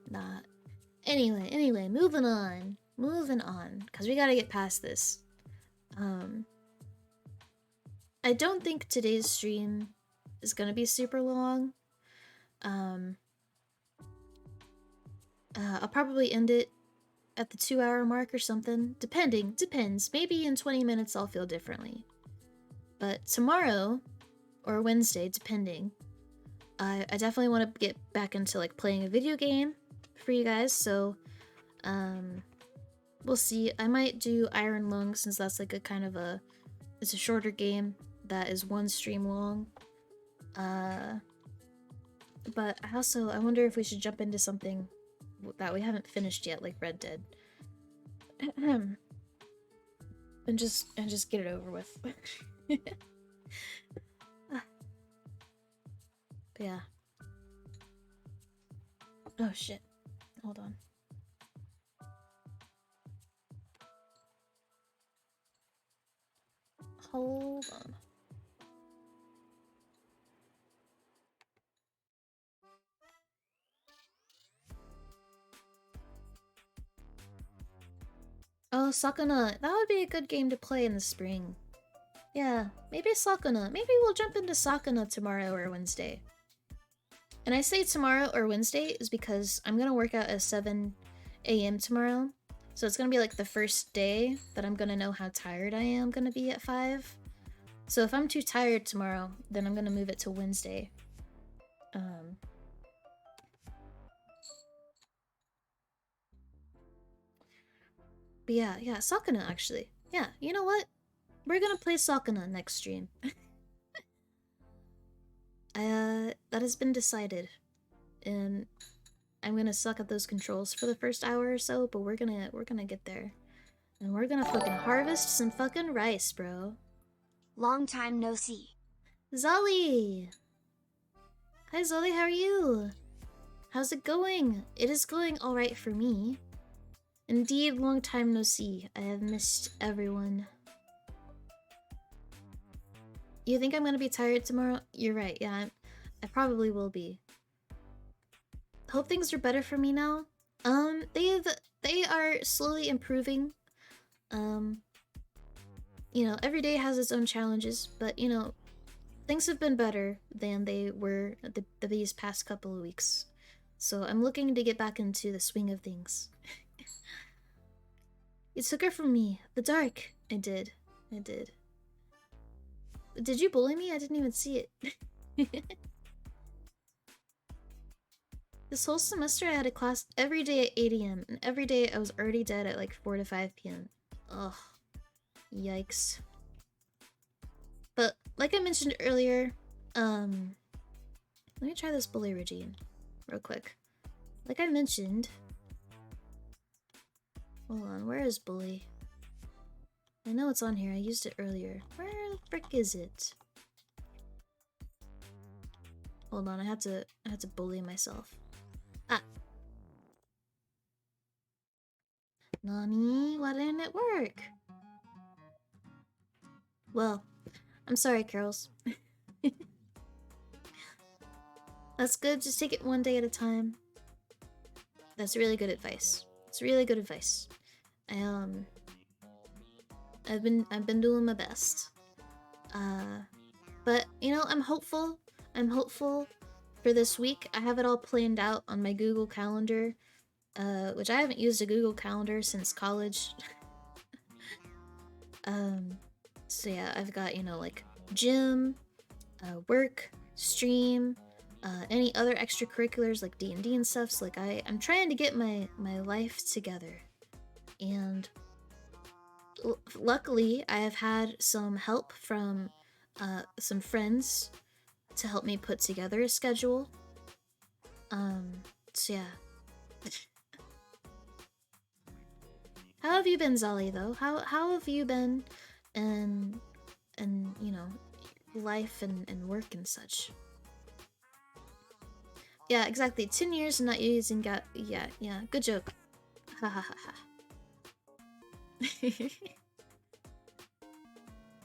[SPEAKER 1] Nah. Anyway, moving on. Because we gotta get past this. I don't think today's stream is gonna be super long. I'll probably end it at the 2-hour mark or something. Depends. Maybe in 20 minutes I'll feel differently. But tomorrow, or Wednesday, depending, I definitely want to get back into like playing a video game for you guys, so we'll see. I might do Iron Lung since that's like a kind of a, it's a shorter game that is one stream long. But I wonder if we should jump into something that we haven't finished yet, like Red Dead. and just get it over with. Yeah. Oh shit. Hold on. Hold on. Oh, Sakuna. That would be a good game to play in the spring. Yeah, maybe Sakuna. Maybe we'll jump into Sakuna tomorrow or Wednesday. And I say tomorrow or Wednesday is because I'm gonna work out at 7 a.m. tomorrow. So it's gonna be like the first day that I'm gonna know how tired I am gonna be at 5. So if I'm too tired tomorrow, then I'm gonna move it to Wednesday. But yeah, Sakuna actually. Yeah, you know what? We're gonna play Sakuna next stream. That has been decided. And I'm gonna suck at those controls for the first hour or so, but we're gonna get there. And we're gonna fucking harvest some fucking rice, bro.
[SPEAKER 2] Long time no see.
[SPEAKER 1] Zolly! Hi Zolly, how are you? How's it going? It is going alright for me. Indeed, long time no see. I have missed everyone. You think I'm gonna be tired tomorrow? You're right, yeah, I probably will be. Hope things are better for me now. They are slowly improving. You know, every day has its own challenges, but you know, things have been better than they were these past couple of weeks. So I'm looking to get back into the swing of things. You took her from me. The dark. I did. Did you bully me? I didn't even see it. This whole semester I had a class every day at 8 a.m. and every day I was already dead at like 4 to 5 p.m. Ugh. Yikes. But like I mentioned earlier, let me try this bully regime real quick. Like I mentioned, Hold on, where is bully? I know it's on here. I used it earlier. Where the frick is it? Hold on, I had to bully myself. Ah. Nani? Why didn't it work? Well, I'm sorry, Carols. That's good. Just take it one day at a time. That's really good advice. It's really good advice. I've been doing my best. But you know, I'm hopeful. I'm hopeful for this week. I have it all planned out on my Google Calendar, which I haven't used a Google Calendar since college. So yeah, I've got, you know, like gym, work, stream, any other extracurriculars like D&D and stuff. So like I'm trying to get my life together. And luckily, I have had some help from some friends to help me put together a schedule. So yeah. How have you been, Zali, though? How have you been and you know, life and work and such? Yeah, exactly. 10 years and not using yeah, good joke. Ha ha ha ha.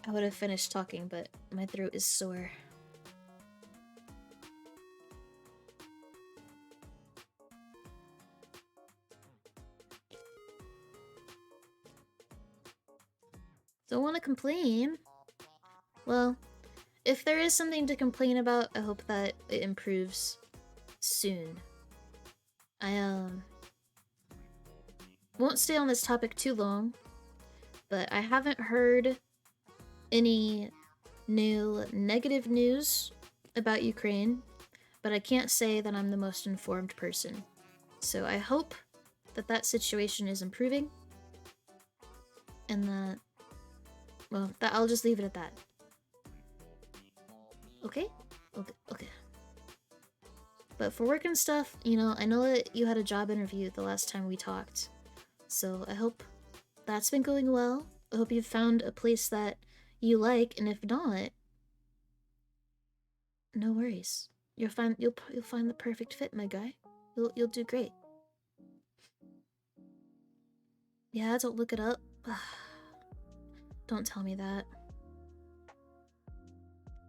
[SPEAKER 1] I would have finished talking, but my throat is sore. Don't want to complain. Well, if there is something to complain about, I hope that it improves soon. I won't stay on this topic too long, but I haven't heard any new negative news about Ukraine, but I can't say that I'm the most informed person. So I hope that that situation is improving, and that, well, that I'll just leave it at that. Okay? Okay. But for work and stuff, you know, I know that you had a job interview the last time we talked, so I hope that's been going well. I hope you've found a place that you like, and if not, no worries. You'll find the perfect fit, my guy. You'll do great. Yeah, don't look it up. Don't tell me that.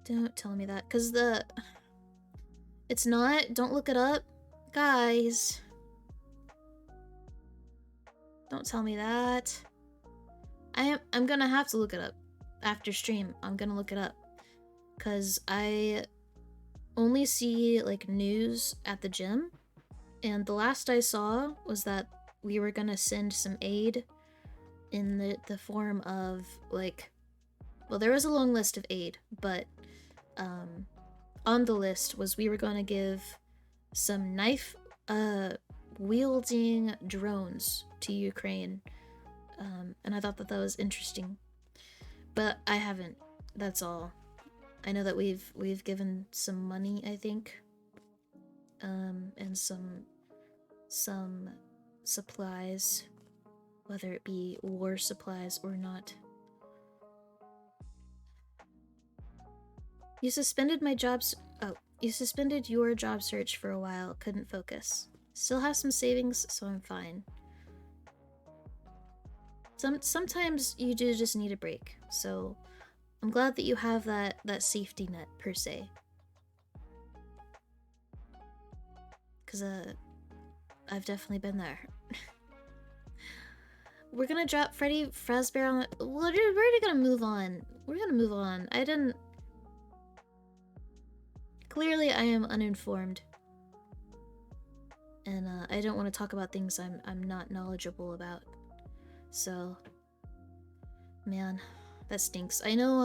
[SPEAKER 1] Don't tell me that, cause it's not. Don't look it up, guys. Don't tell me that. I'm gonna have to look it up after stream. I'm gonna look it up, cause I only see like news at the gym, and the last I saw was that we were gonna send some aid in the form of like, well, there was a long list of aid, but on the list was we were gonna give some knife wielding drones to Ukraine, and I thought that was interesting, but I haven't. That's all. I know that we've given some money, I think, and some supplies, whether it be war supplies or not. You suspended my jobs. Oh, you suspended your job search for a while. Couldn't focus. Still have some savings, so I'm fine. Sometimes you do just need a break, so I'm glad that you have that safety net per se. Cause I've definitely been there. We're gonna drop Freddy Fazbear on. We're already gonna move on. We're gonna move on. I didn't. Clearly, I am uninformed, and I don't want to talk about things I'm not knowledgeable about. So, man, that stinks. I know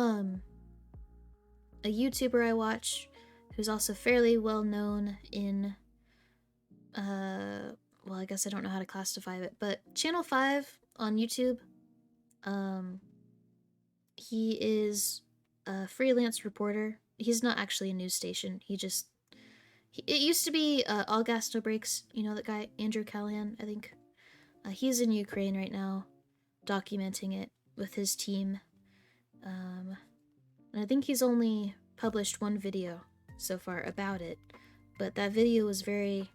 [SPEAKER 1] a YouTuber I watch who's also fairly well known in well, I guess I don't know how to classify it, but Channel 5 on YouTube. He is a freelance reporter. He's not actually a news station. It used to be All Gas No Breaks. You know that guy, Andrew Callahan, I think. He's in Ukraine right now, documenting it with his team. And I think he's only published one video so far about it, but that video was very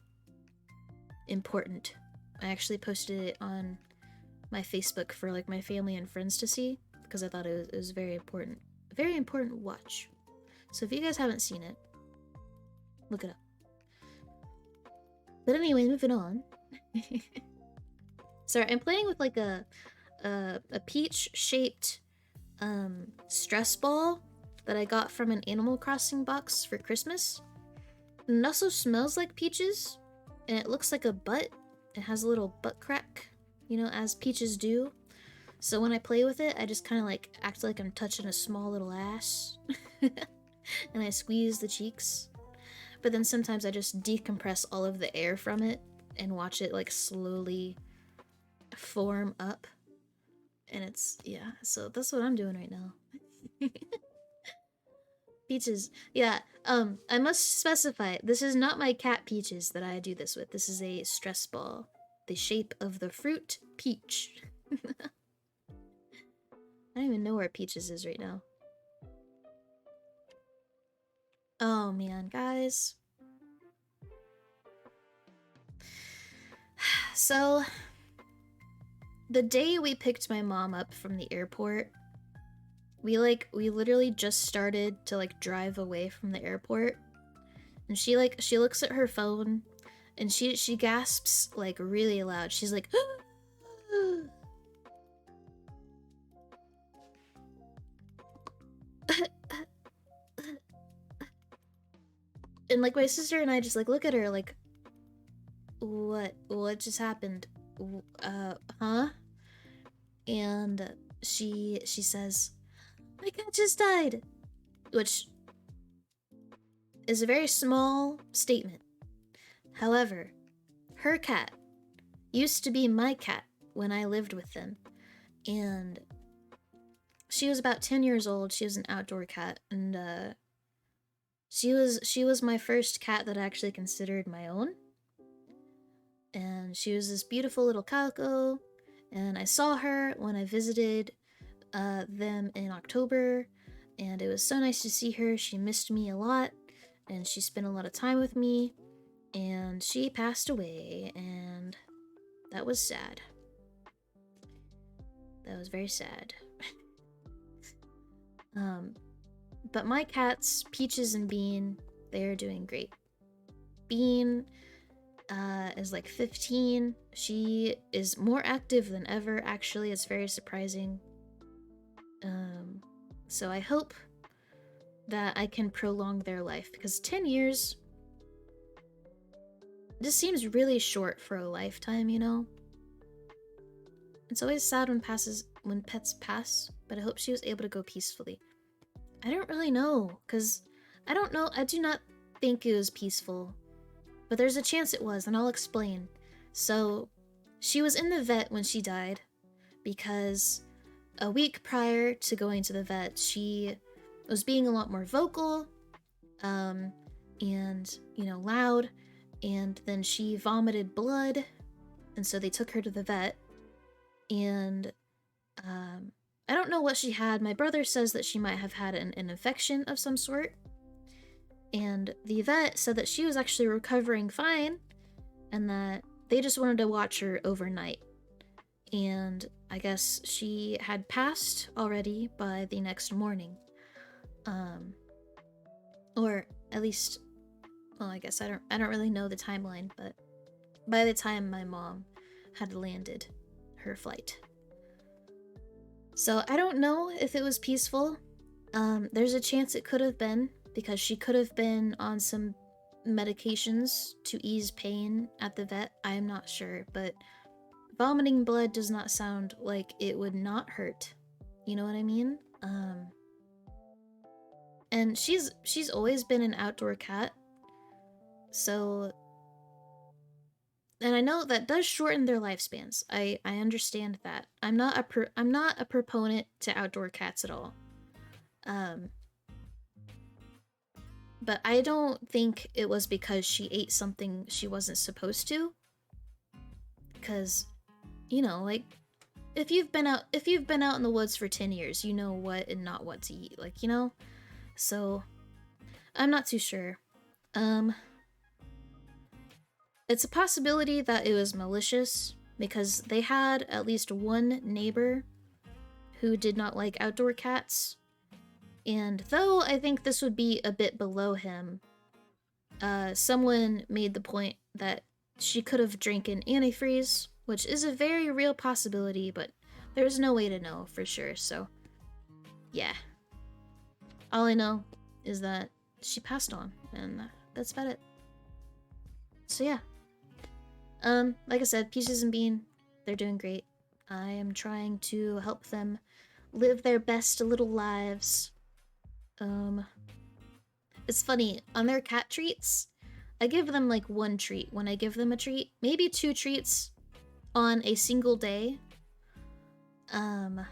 [SPEAKER 1] important. I actually posted it on my Facebook for like my family and friends to see because I thought it was very important. A very important watch. So if you guys haven't seen it, look it up. But anyway, moving on. Sorry, I'm playing with like a peach-shaped stress ball that I got from an Animal Crossing box for Christmas. And it also smells like peaches, and it looks like a butt. It has a little butt crack, you know, as peaches do. So when I play with it, I just kind of like act like I'm touching a small little ass. And I squeeze the cheeks. But then sometimes I just decompress all of the air from it and watch it like slowly form up. And it's, yeah, so that's what I'm doing right now. Peaches. Yeah, I must specify, this is not my cat Peaches that I do this with. This is a stress ball. The shape of the fruit peach. I don't even know where Peaches is right now. Oh man, guys. So, the day we picked my mom up from the airport, we literally just started to like drive away from the airport, and she looks at her phone and she gasps like really loud. She's like and like my sister and I just like look at her like, what just happened? Huh? And she says, my cat just died, which is a very small statement. However, her cat used to be my cat when I lived with them, and she was about 10 years old. She was an outdoor cat, and she was my first cat that I actually considered my own. And she was this beautiful little calico, and I saw her when I visited them in October, and it was so nice to see her. She missed me a lot, and she spent a lot of time with me, and she passed away, and that was sad. That was very sad. But my cats, Peaches and Bean, they're doing great. Bean is like 15. She is more active than ever, actually. It's very surprising. So I hope that I can prolong their life, because 10 years just seems really short for a lifetime, you know? It's always sad when pets pass, but I hope she was able to go peacefully. I don't really know, because I don't know. I do not think it was peaceful, but there's a chance it was, and I'll explain. So, she was in the vet when she died, because a week prior to going to the vet, she was being a lot more vocal, and, you know, loud, and then she vomited blood, and so they took her to the vet, and, I don't know what she had. My brother says that she might have had an infection of some sort, and the vet said that she was actually recovering fine, and that they just wanted to watch her overnight. And I guess she had passed already by the next morning. Or at least, well, I guess I don't really know the timeline, but by the time my mom had landed her flight. So I don't know if it was peaceful. There's a chance it could have been, because she could have been on some medications to ease pain at the vet. I am not sure, but vomiting blood does not sound like it would not hurt. You know what I mean? And she's always been an outdoor cat. So, and I know that does shorten their lifespans. I understand that. I'm not a proponent to outdoor cats at all. But I don't think it was because she ate something she wasn't supposed to. Because you know, like if you've been out in the woods for 10 years, you know what and not what to eat, like, you know? So, I'm not too sure. Um it's a possibility that it was malicious because they had at least one neighbor who did not like outdoor cats. And though I think this would be a bit below him, someone made the point that she could have drinking antifreeze, which is a very real possibility, but there's no way to know for sure. So, yeah. All I know is that she passed on, and that's about it. So yeah. Like I said, Peaches and Bean, they're doing great. I am trying to help them live their best little lives. Um, it's funny, on their cat treats, I give them like one treat when I give them a treat, maybe two treats on a single day. But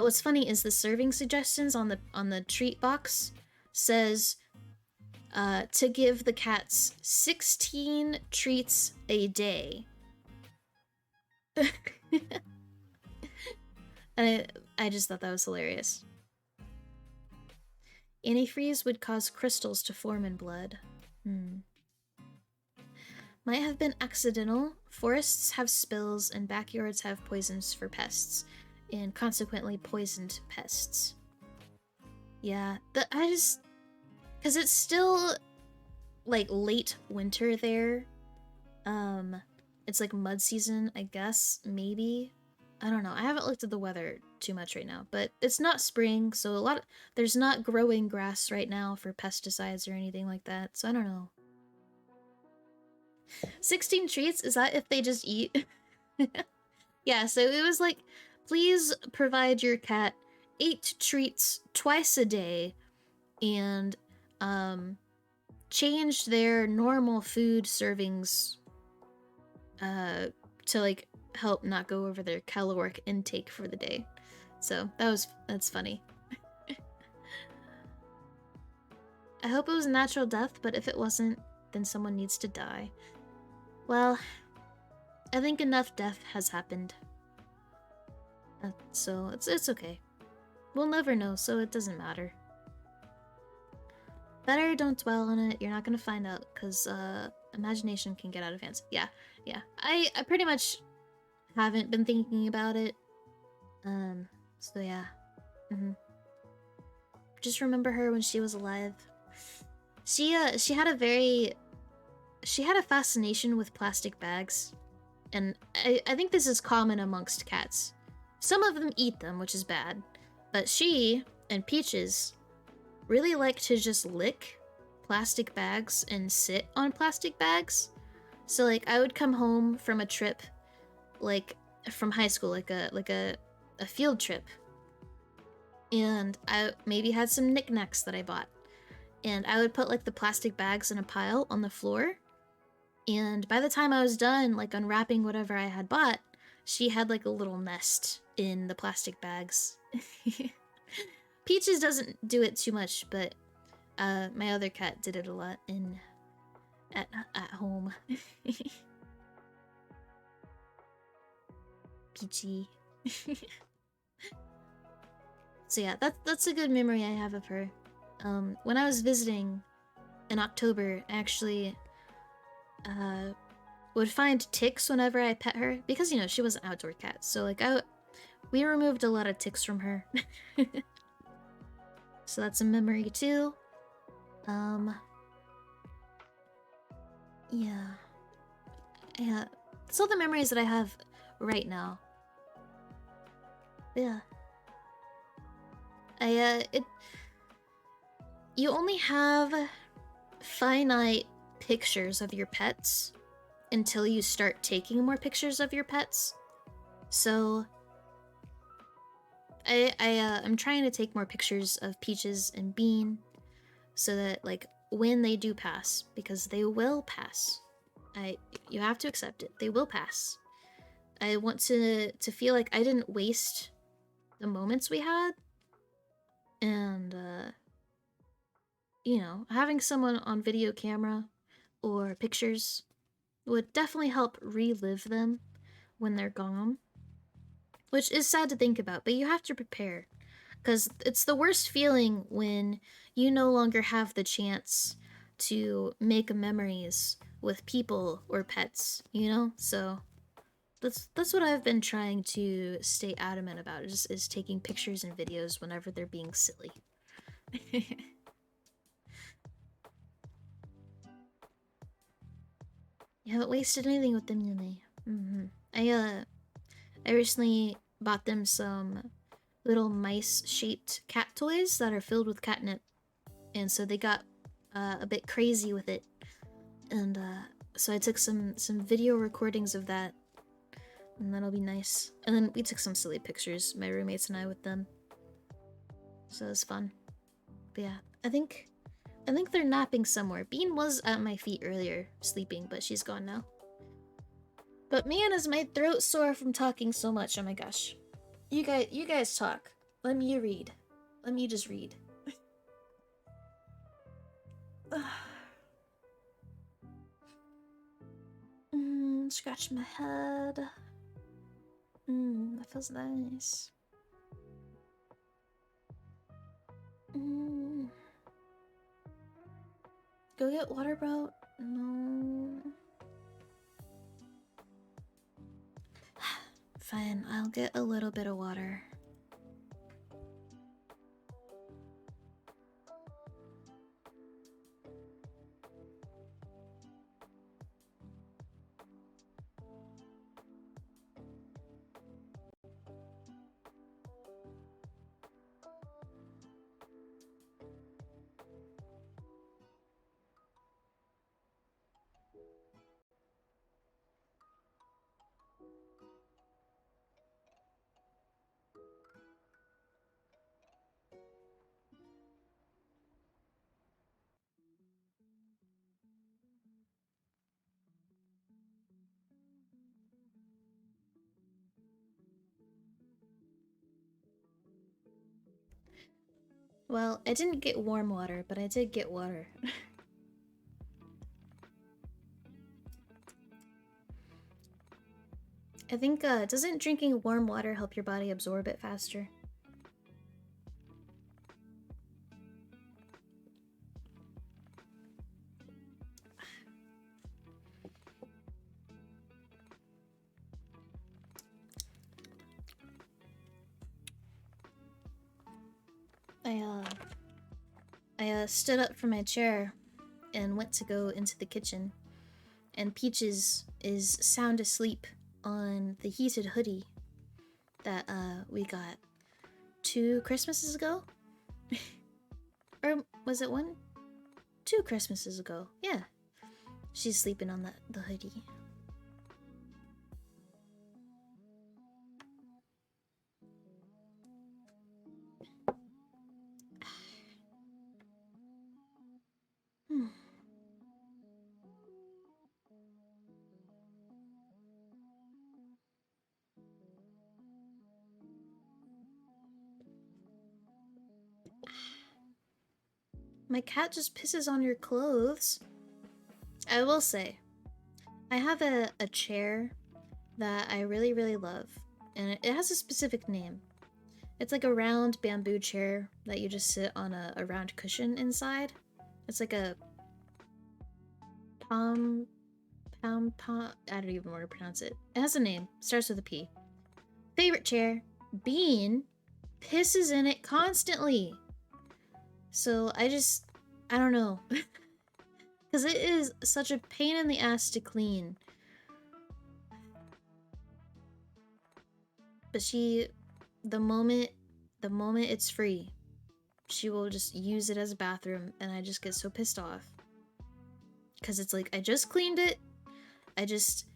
[SPEAKER 1] what's funny is the serving suggestions on the treat box says to give the cats 16 treats a day. And I just thought that was hilarious. Antifreeze would cause crystals to form in blood. Might have been accidental. Forests have spills and backyards have poisons for pests, and consequently poisoned pests. Yeah, because it's still like late winter there. It's like mud season, I guess, maybe. I don't know. I haven't looked at the weather too much right now, but it's not spring, so there's not growing grass right now for pesticides or anything like that. So I don't know. 16 treats, is that if they just eat? Yeah, so it was like, please provide your cat 8 treats twice a day and change their normal food servings to like help not go over their caloric intake for the day. So that's funny. I hope it was a natural death, but if it wasn't, then someone needs to die. Well, I think enough death has happened. So it's okay. We'll never know, so it doesn't matter. Better don't dwell on it. You're not gonna find out, because imagination can get out of hands. Yeah. I pretty much haven't been thinking about it. So yeah. Just remember her when she was alive. She had a fascination with plastic bags. And I think this is common amongst cats. Some of them eat them, which is bad. But she and Peaches really like to just lick plastic bags and sit on plastic bags. So like I would come home from a trip, like from high school, like a field trip, and I maybe had some knickknacks that I bought, and I would put like the plastic bags in a pile on the floor, and by the time I was done like unwrapping whatever I had bought, she had like a little nest in the plastic bags. Peaches doesn't do it too much, but my other cat did it a lot at home. Peachy. So yeah, that's a good memory I have of her. When I was visiting in October, I actually would find ticks whenever I pet her because she was an outdoor cat. So like we removed a lot of ticks from her. So that's a memory too. Yeah. It's all the memories that I have right now. Yeah. You only have finite pictures of your pets until you start taking more pictures of your pets. So I'm trying to take more pictures of Peaches and Bean so that like when they do pass, because they will pass. You have to accept it. They will pass. I want to feel like I didn't waste the moments we had, and having someone on video camera or pictures would definitely help relive them. when they're gone, which is sad to think about, but you have to prepare because it's the worst feeling when you no longer have the chance to make memories with people or pets, you know? So that's what I've been trying to stay adamant about is taking pictures and videos whenever they're being silly. You haven't wasted anything with them, Yumi. I recently bought them some little mice-shaped cat toys that are filled with catnip, and so they got a bit crazy with it, and so I took some video recordings of that, and that'll be nice. And then we took some silly pictures, my roommates and I, with them, so it was fun. But yeah, I think they're napping somewhere. Bean was at my feet earlier, sleeping, but she's gone now. But man, is my throat sore from talking so much. Oh my gosh. You guys talk. Let me read. Let me just read. Scratch my head. That feels nice. Go get water, bro. No. Fine, I'll get a little bit of water. Well, I didn't get warm water, but I did get water. I think, doesn't drinking warm water help your body absorb it faster? I stood up from my chair and went to go into the kitchen, and Peaches is sound asleep on the heated hoodie that we got 2 Christmases ago. Or was it 1? 2 Christmases ago. Yeah. She's sleeping on the hoodie. My cat just pisses on your clothes. I will say, I have a chair that I really, really love, and it has a specific name. It's like a round bamboo chair that you just sit on a round cushion inside. It's like a pom, I don't even want to pronounce it. It has a name, starts with a P. Favorite chair, Bean, pisses in it constantly. So I don't know. Because it is such a pain in the ass to clean. But the moment it's free, she will just use it as a bathroom, and I just get so pissed off. Because it's like, I just cleaned it. I just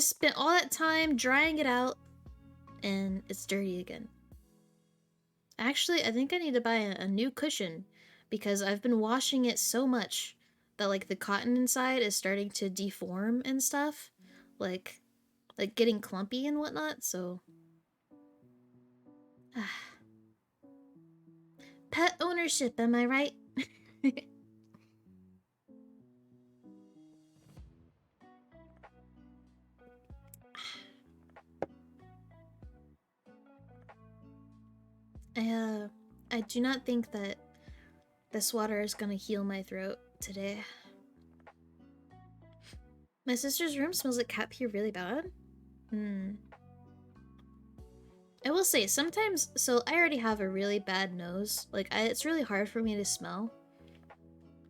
[SPEAKER 1] spent all that time drying it out, and it's dirty again. Actually, I think I need to buy a new cushion, because I've been washing it so much that like the cotton inside is starting to deform and stuff, like getting clumpy and whatnot. So pet ownership, am I right? I do not think that this water is gonna heal my throat today. My sister's room smells like cat pee really bad. Hmm. I will say, sometimes, so I already have a really bad nose. Like, it's really hard for me to smell.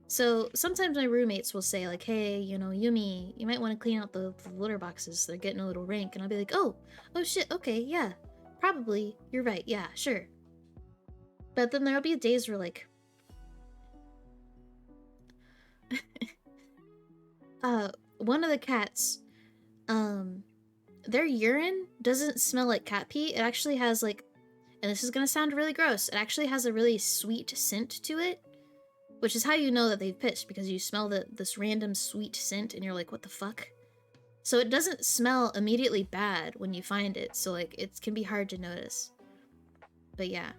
[SPEAKER 1] So sometimes my roommates will say, like, hey, you know, Yumi, you might want to clean out the litter boxes. They're getting a little rank. And I'll be like, oh shit, okay, yeah. Probably. You're right, yeah, sure. But then there'll be days where, like, one of the cats, their urine doesn't smell like cat pee. It actually has, like, and this is gonna sound really gross, it actually has a really sweet scent to it, which is how you know that they've pissed, because you smell this random sweet scent and you're like, what the fuck? So it doesn't smell immediately bad when you find it, so like it can be hard to notice. But yeah.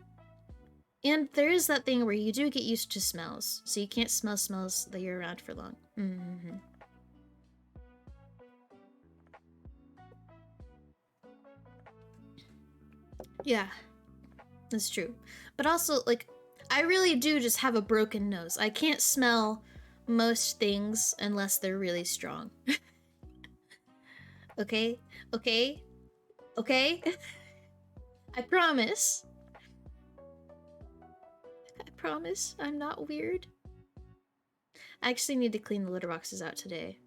[SPEAKER 1] And there is that thing where you do get used to smells, so you can't smell smells that you're around for long. Mm-hmm. Yeah, that's true. But also, like, I really do just have a broken nose. I can't smell most things unless they're really strong. Okay? Okay? Okay? I promise. I promise I'm not weird. I actually need to clean the litter boxes out today.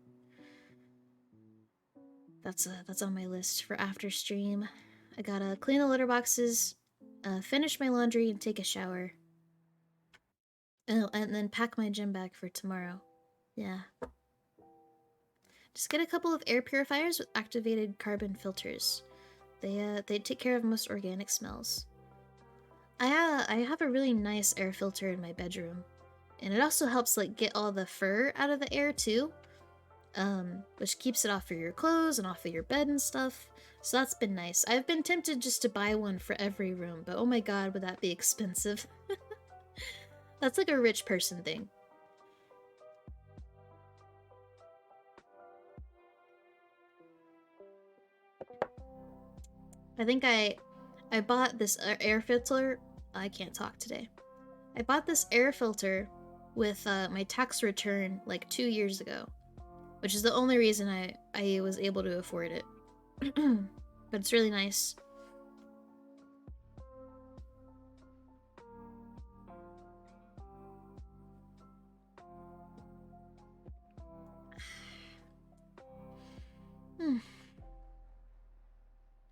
[SPEAKER 1] That's on my list for after stream. I gotta clean the litter boxes, finish my laundry, and take a shower. Oh, and then pack my gym bag for tomorrow. Yeah. Just get a couple of air purifiers with activated carbon filters. They take care of most organic smells. I have a really nice air filter in my bedroom, and it also helps like get all the fur out of the air too, which keeps it off of your clothes and off of your bed and stuff. So that's been nice. I've been tempted just to buy one for every room, but oh my god, would that be expensive? That's like a rich person thing. I think I bought this air filter. I can't talk today. I bought this air filter with my tax return like 2 years ago, which is the only reason I was able to afford it. But it's really nice.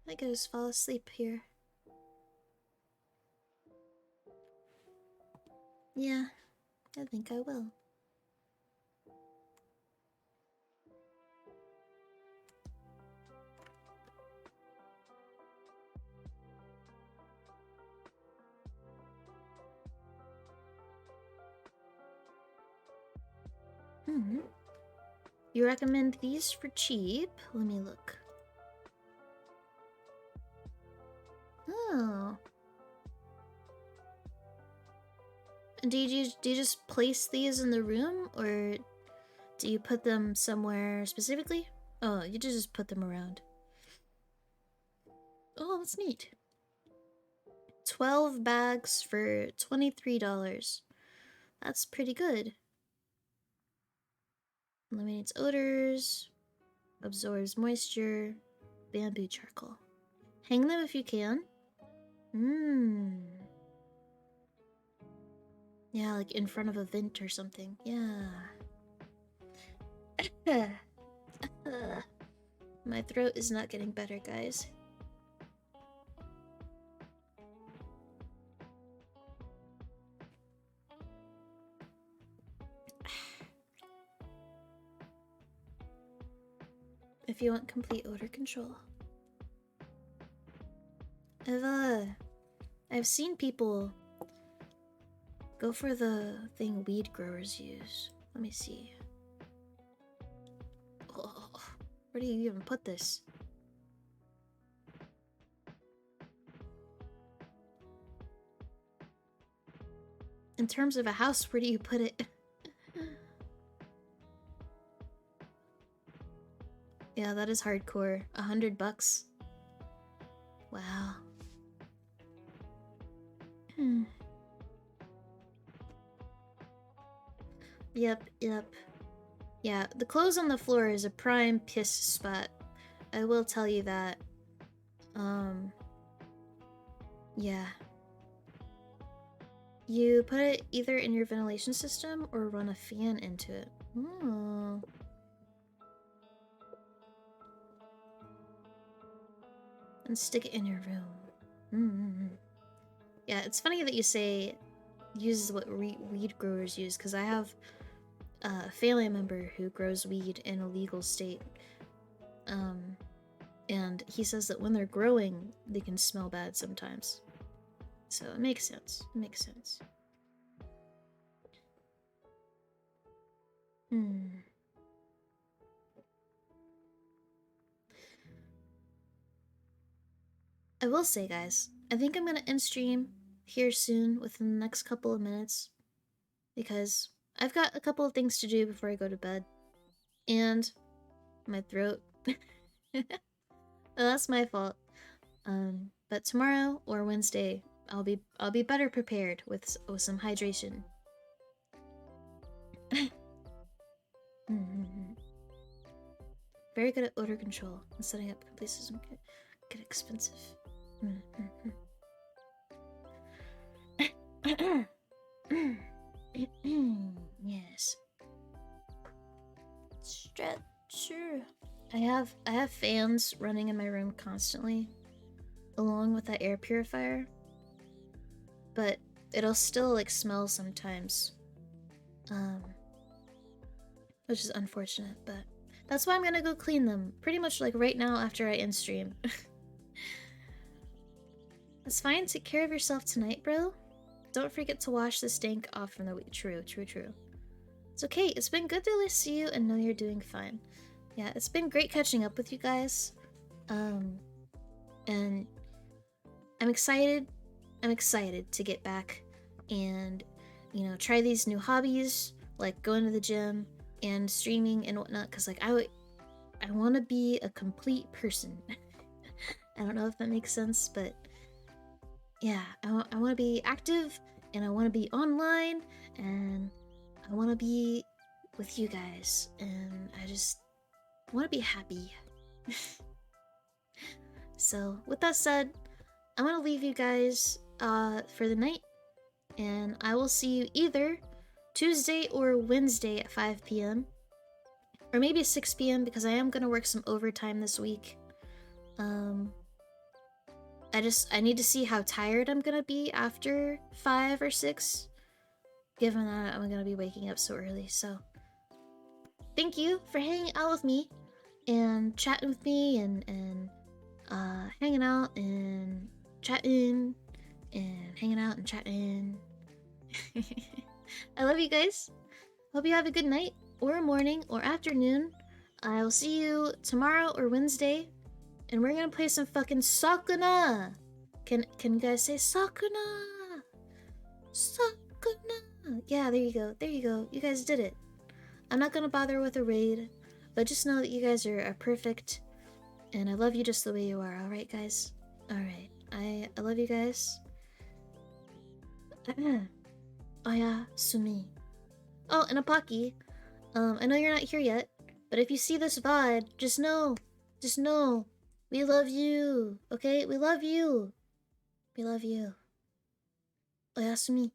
[SPEAKER 1] I think I just fall asleep here. Yeah, I think I will. You recommend these for cheap? Let me look. Oh. And do you just place these in the room, or do you put them somewhere specifically? Oh, you just put them around. Oh, that's neat. 12 bags for $23. That's pretty good. Eliminates odors, absorbs moisture, bamboo charcoal. Hang them if you can. Yeah, like in front of a vent or something. Yeah. My throat is not getting better, guys. If you want complete odor control. I've seen people go for the thing weed growers use. Let me see. Oh, where do you even put this? In terms of a house, where do you put it? Yeah, that is hardcore. $100. Wow. Yep, yep. Yeah, the clothes on the floor is a prime piss spot. I will tell you that. Yeah. You put it either in your ventilation system or run a fan into it. Oh. And stick it in your room. Yeah, it's funny that you say uses what weed growers use, because I have a family member who grows weed in a legal state. And he says that when they're growing, they can smell bad sometimes. So it makes sense. It makes sense. I will say, guys, I think I'm gonna end stream here soon within the next couple of minutes because I've got a couple of things to do before I go to bed. And my throat. Well, that's my fault. But tomorrow or Wednesday, I'll be better prepared with some hydration. Very good at odor control and setting up complete system. Get expensive. Yes. Stretcher. I have fans running in my room constantly, along with that air purifier. But it'll still like smell sometimes. Which is unfortunate, but that's why I'm gonna go clean them pretty much like right now after I end stream. That's fine. Take care of yourself tonight, bro. Don't forget to wash the stink off from the week. True. It's okay. It's been good to see you and know you're doing fine. Yeah, it's been great catching up with you guys. And I'm excited. I'm excited to get back and, you know, try these new hobbies like going to the gym and streaming and whatnot. Cause like I want to be a complete person. I don't know if that makes sense, but yeah, I want to be active and I want to be online and I want to be with you guys and I just want to be happy. So with that said, I'm gonna leave you guys for the night, and I will see you either Tuesday or Wednesday at 5 p.m. or maybe 6 p.m. because I am gonna work some overtime this week. I need to see how tired I'm gonna be after 5 or 6, given that I'm gonna be waking up so early. So thank you for hanging out with me and chatting with me and hanging out and chatting and hanging out and chatting. I love you guys. Hope you have a good night or morning or afternoon. I will see you tomorrow or Wednesday, and we're gonna play some fucking Sakuna. Can you guys say Sakuna? Sakuna. Yeah, there you go. There you go. You guys did it. I'm not gonna bother with a raid, but just know that you guys are perfect, and I love you just the way you are. All right, guys. All right. I love you guys. Aya Sumi. Oh, and Apaki. I know you're not here yet, but if you see this VOD, just know, we love you. Okay, we love you. We love you. Oyasumi.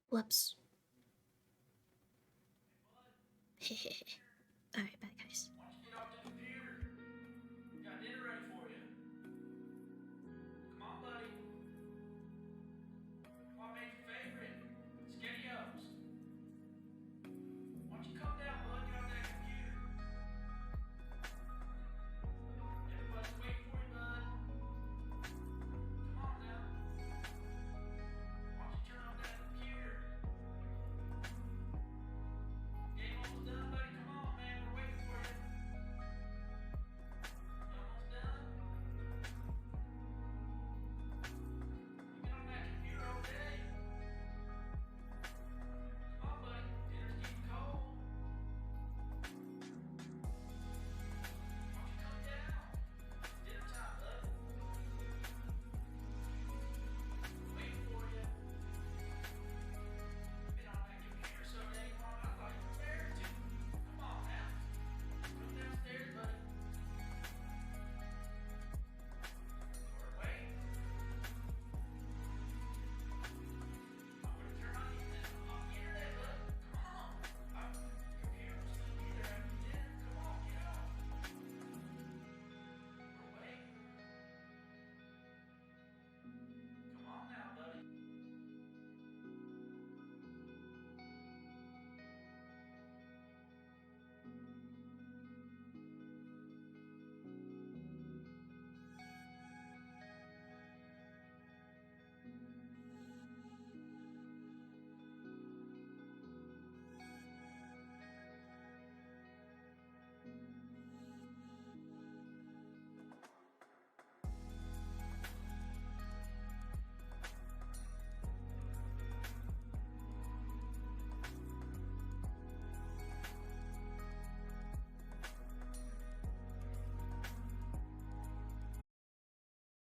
[SPEAKER 1] Whoops. Alright, bye guys.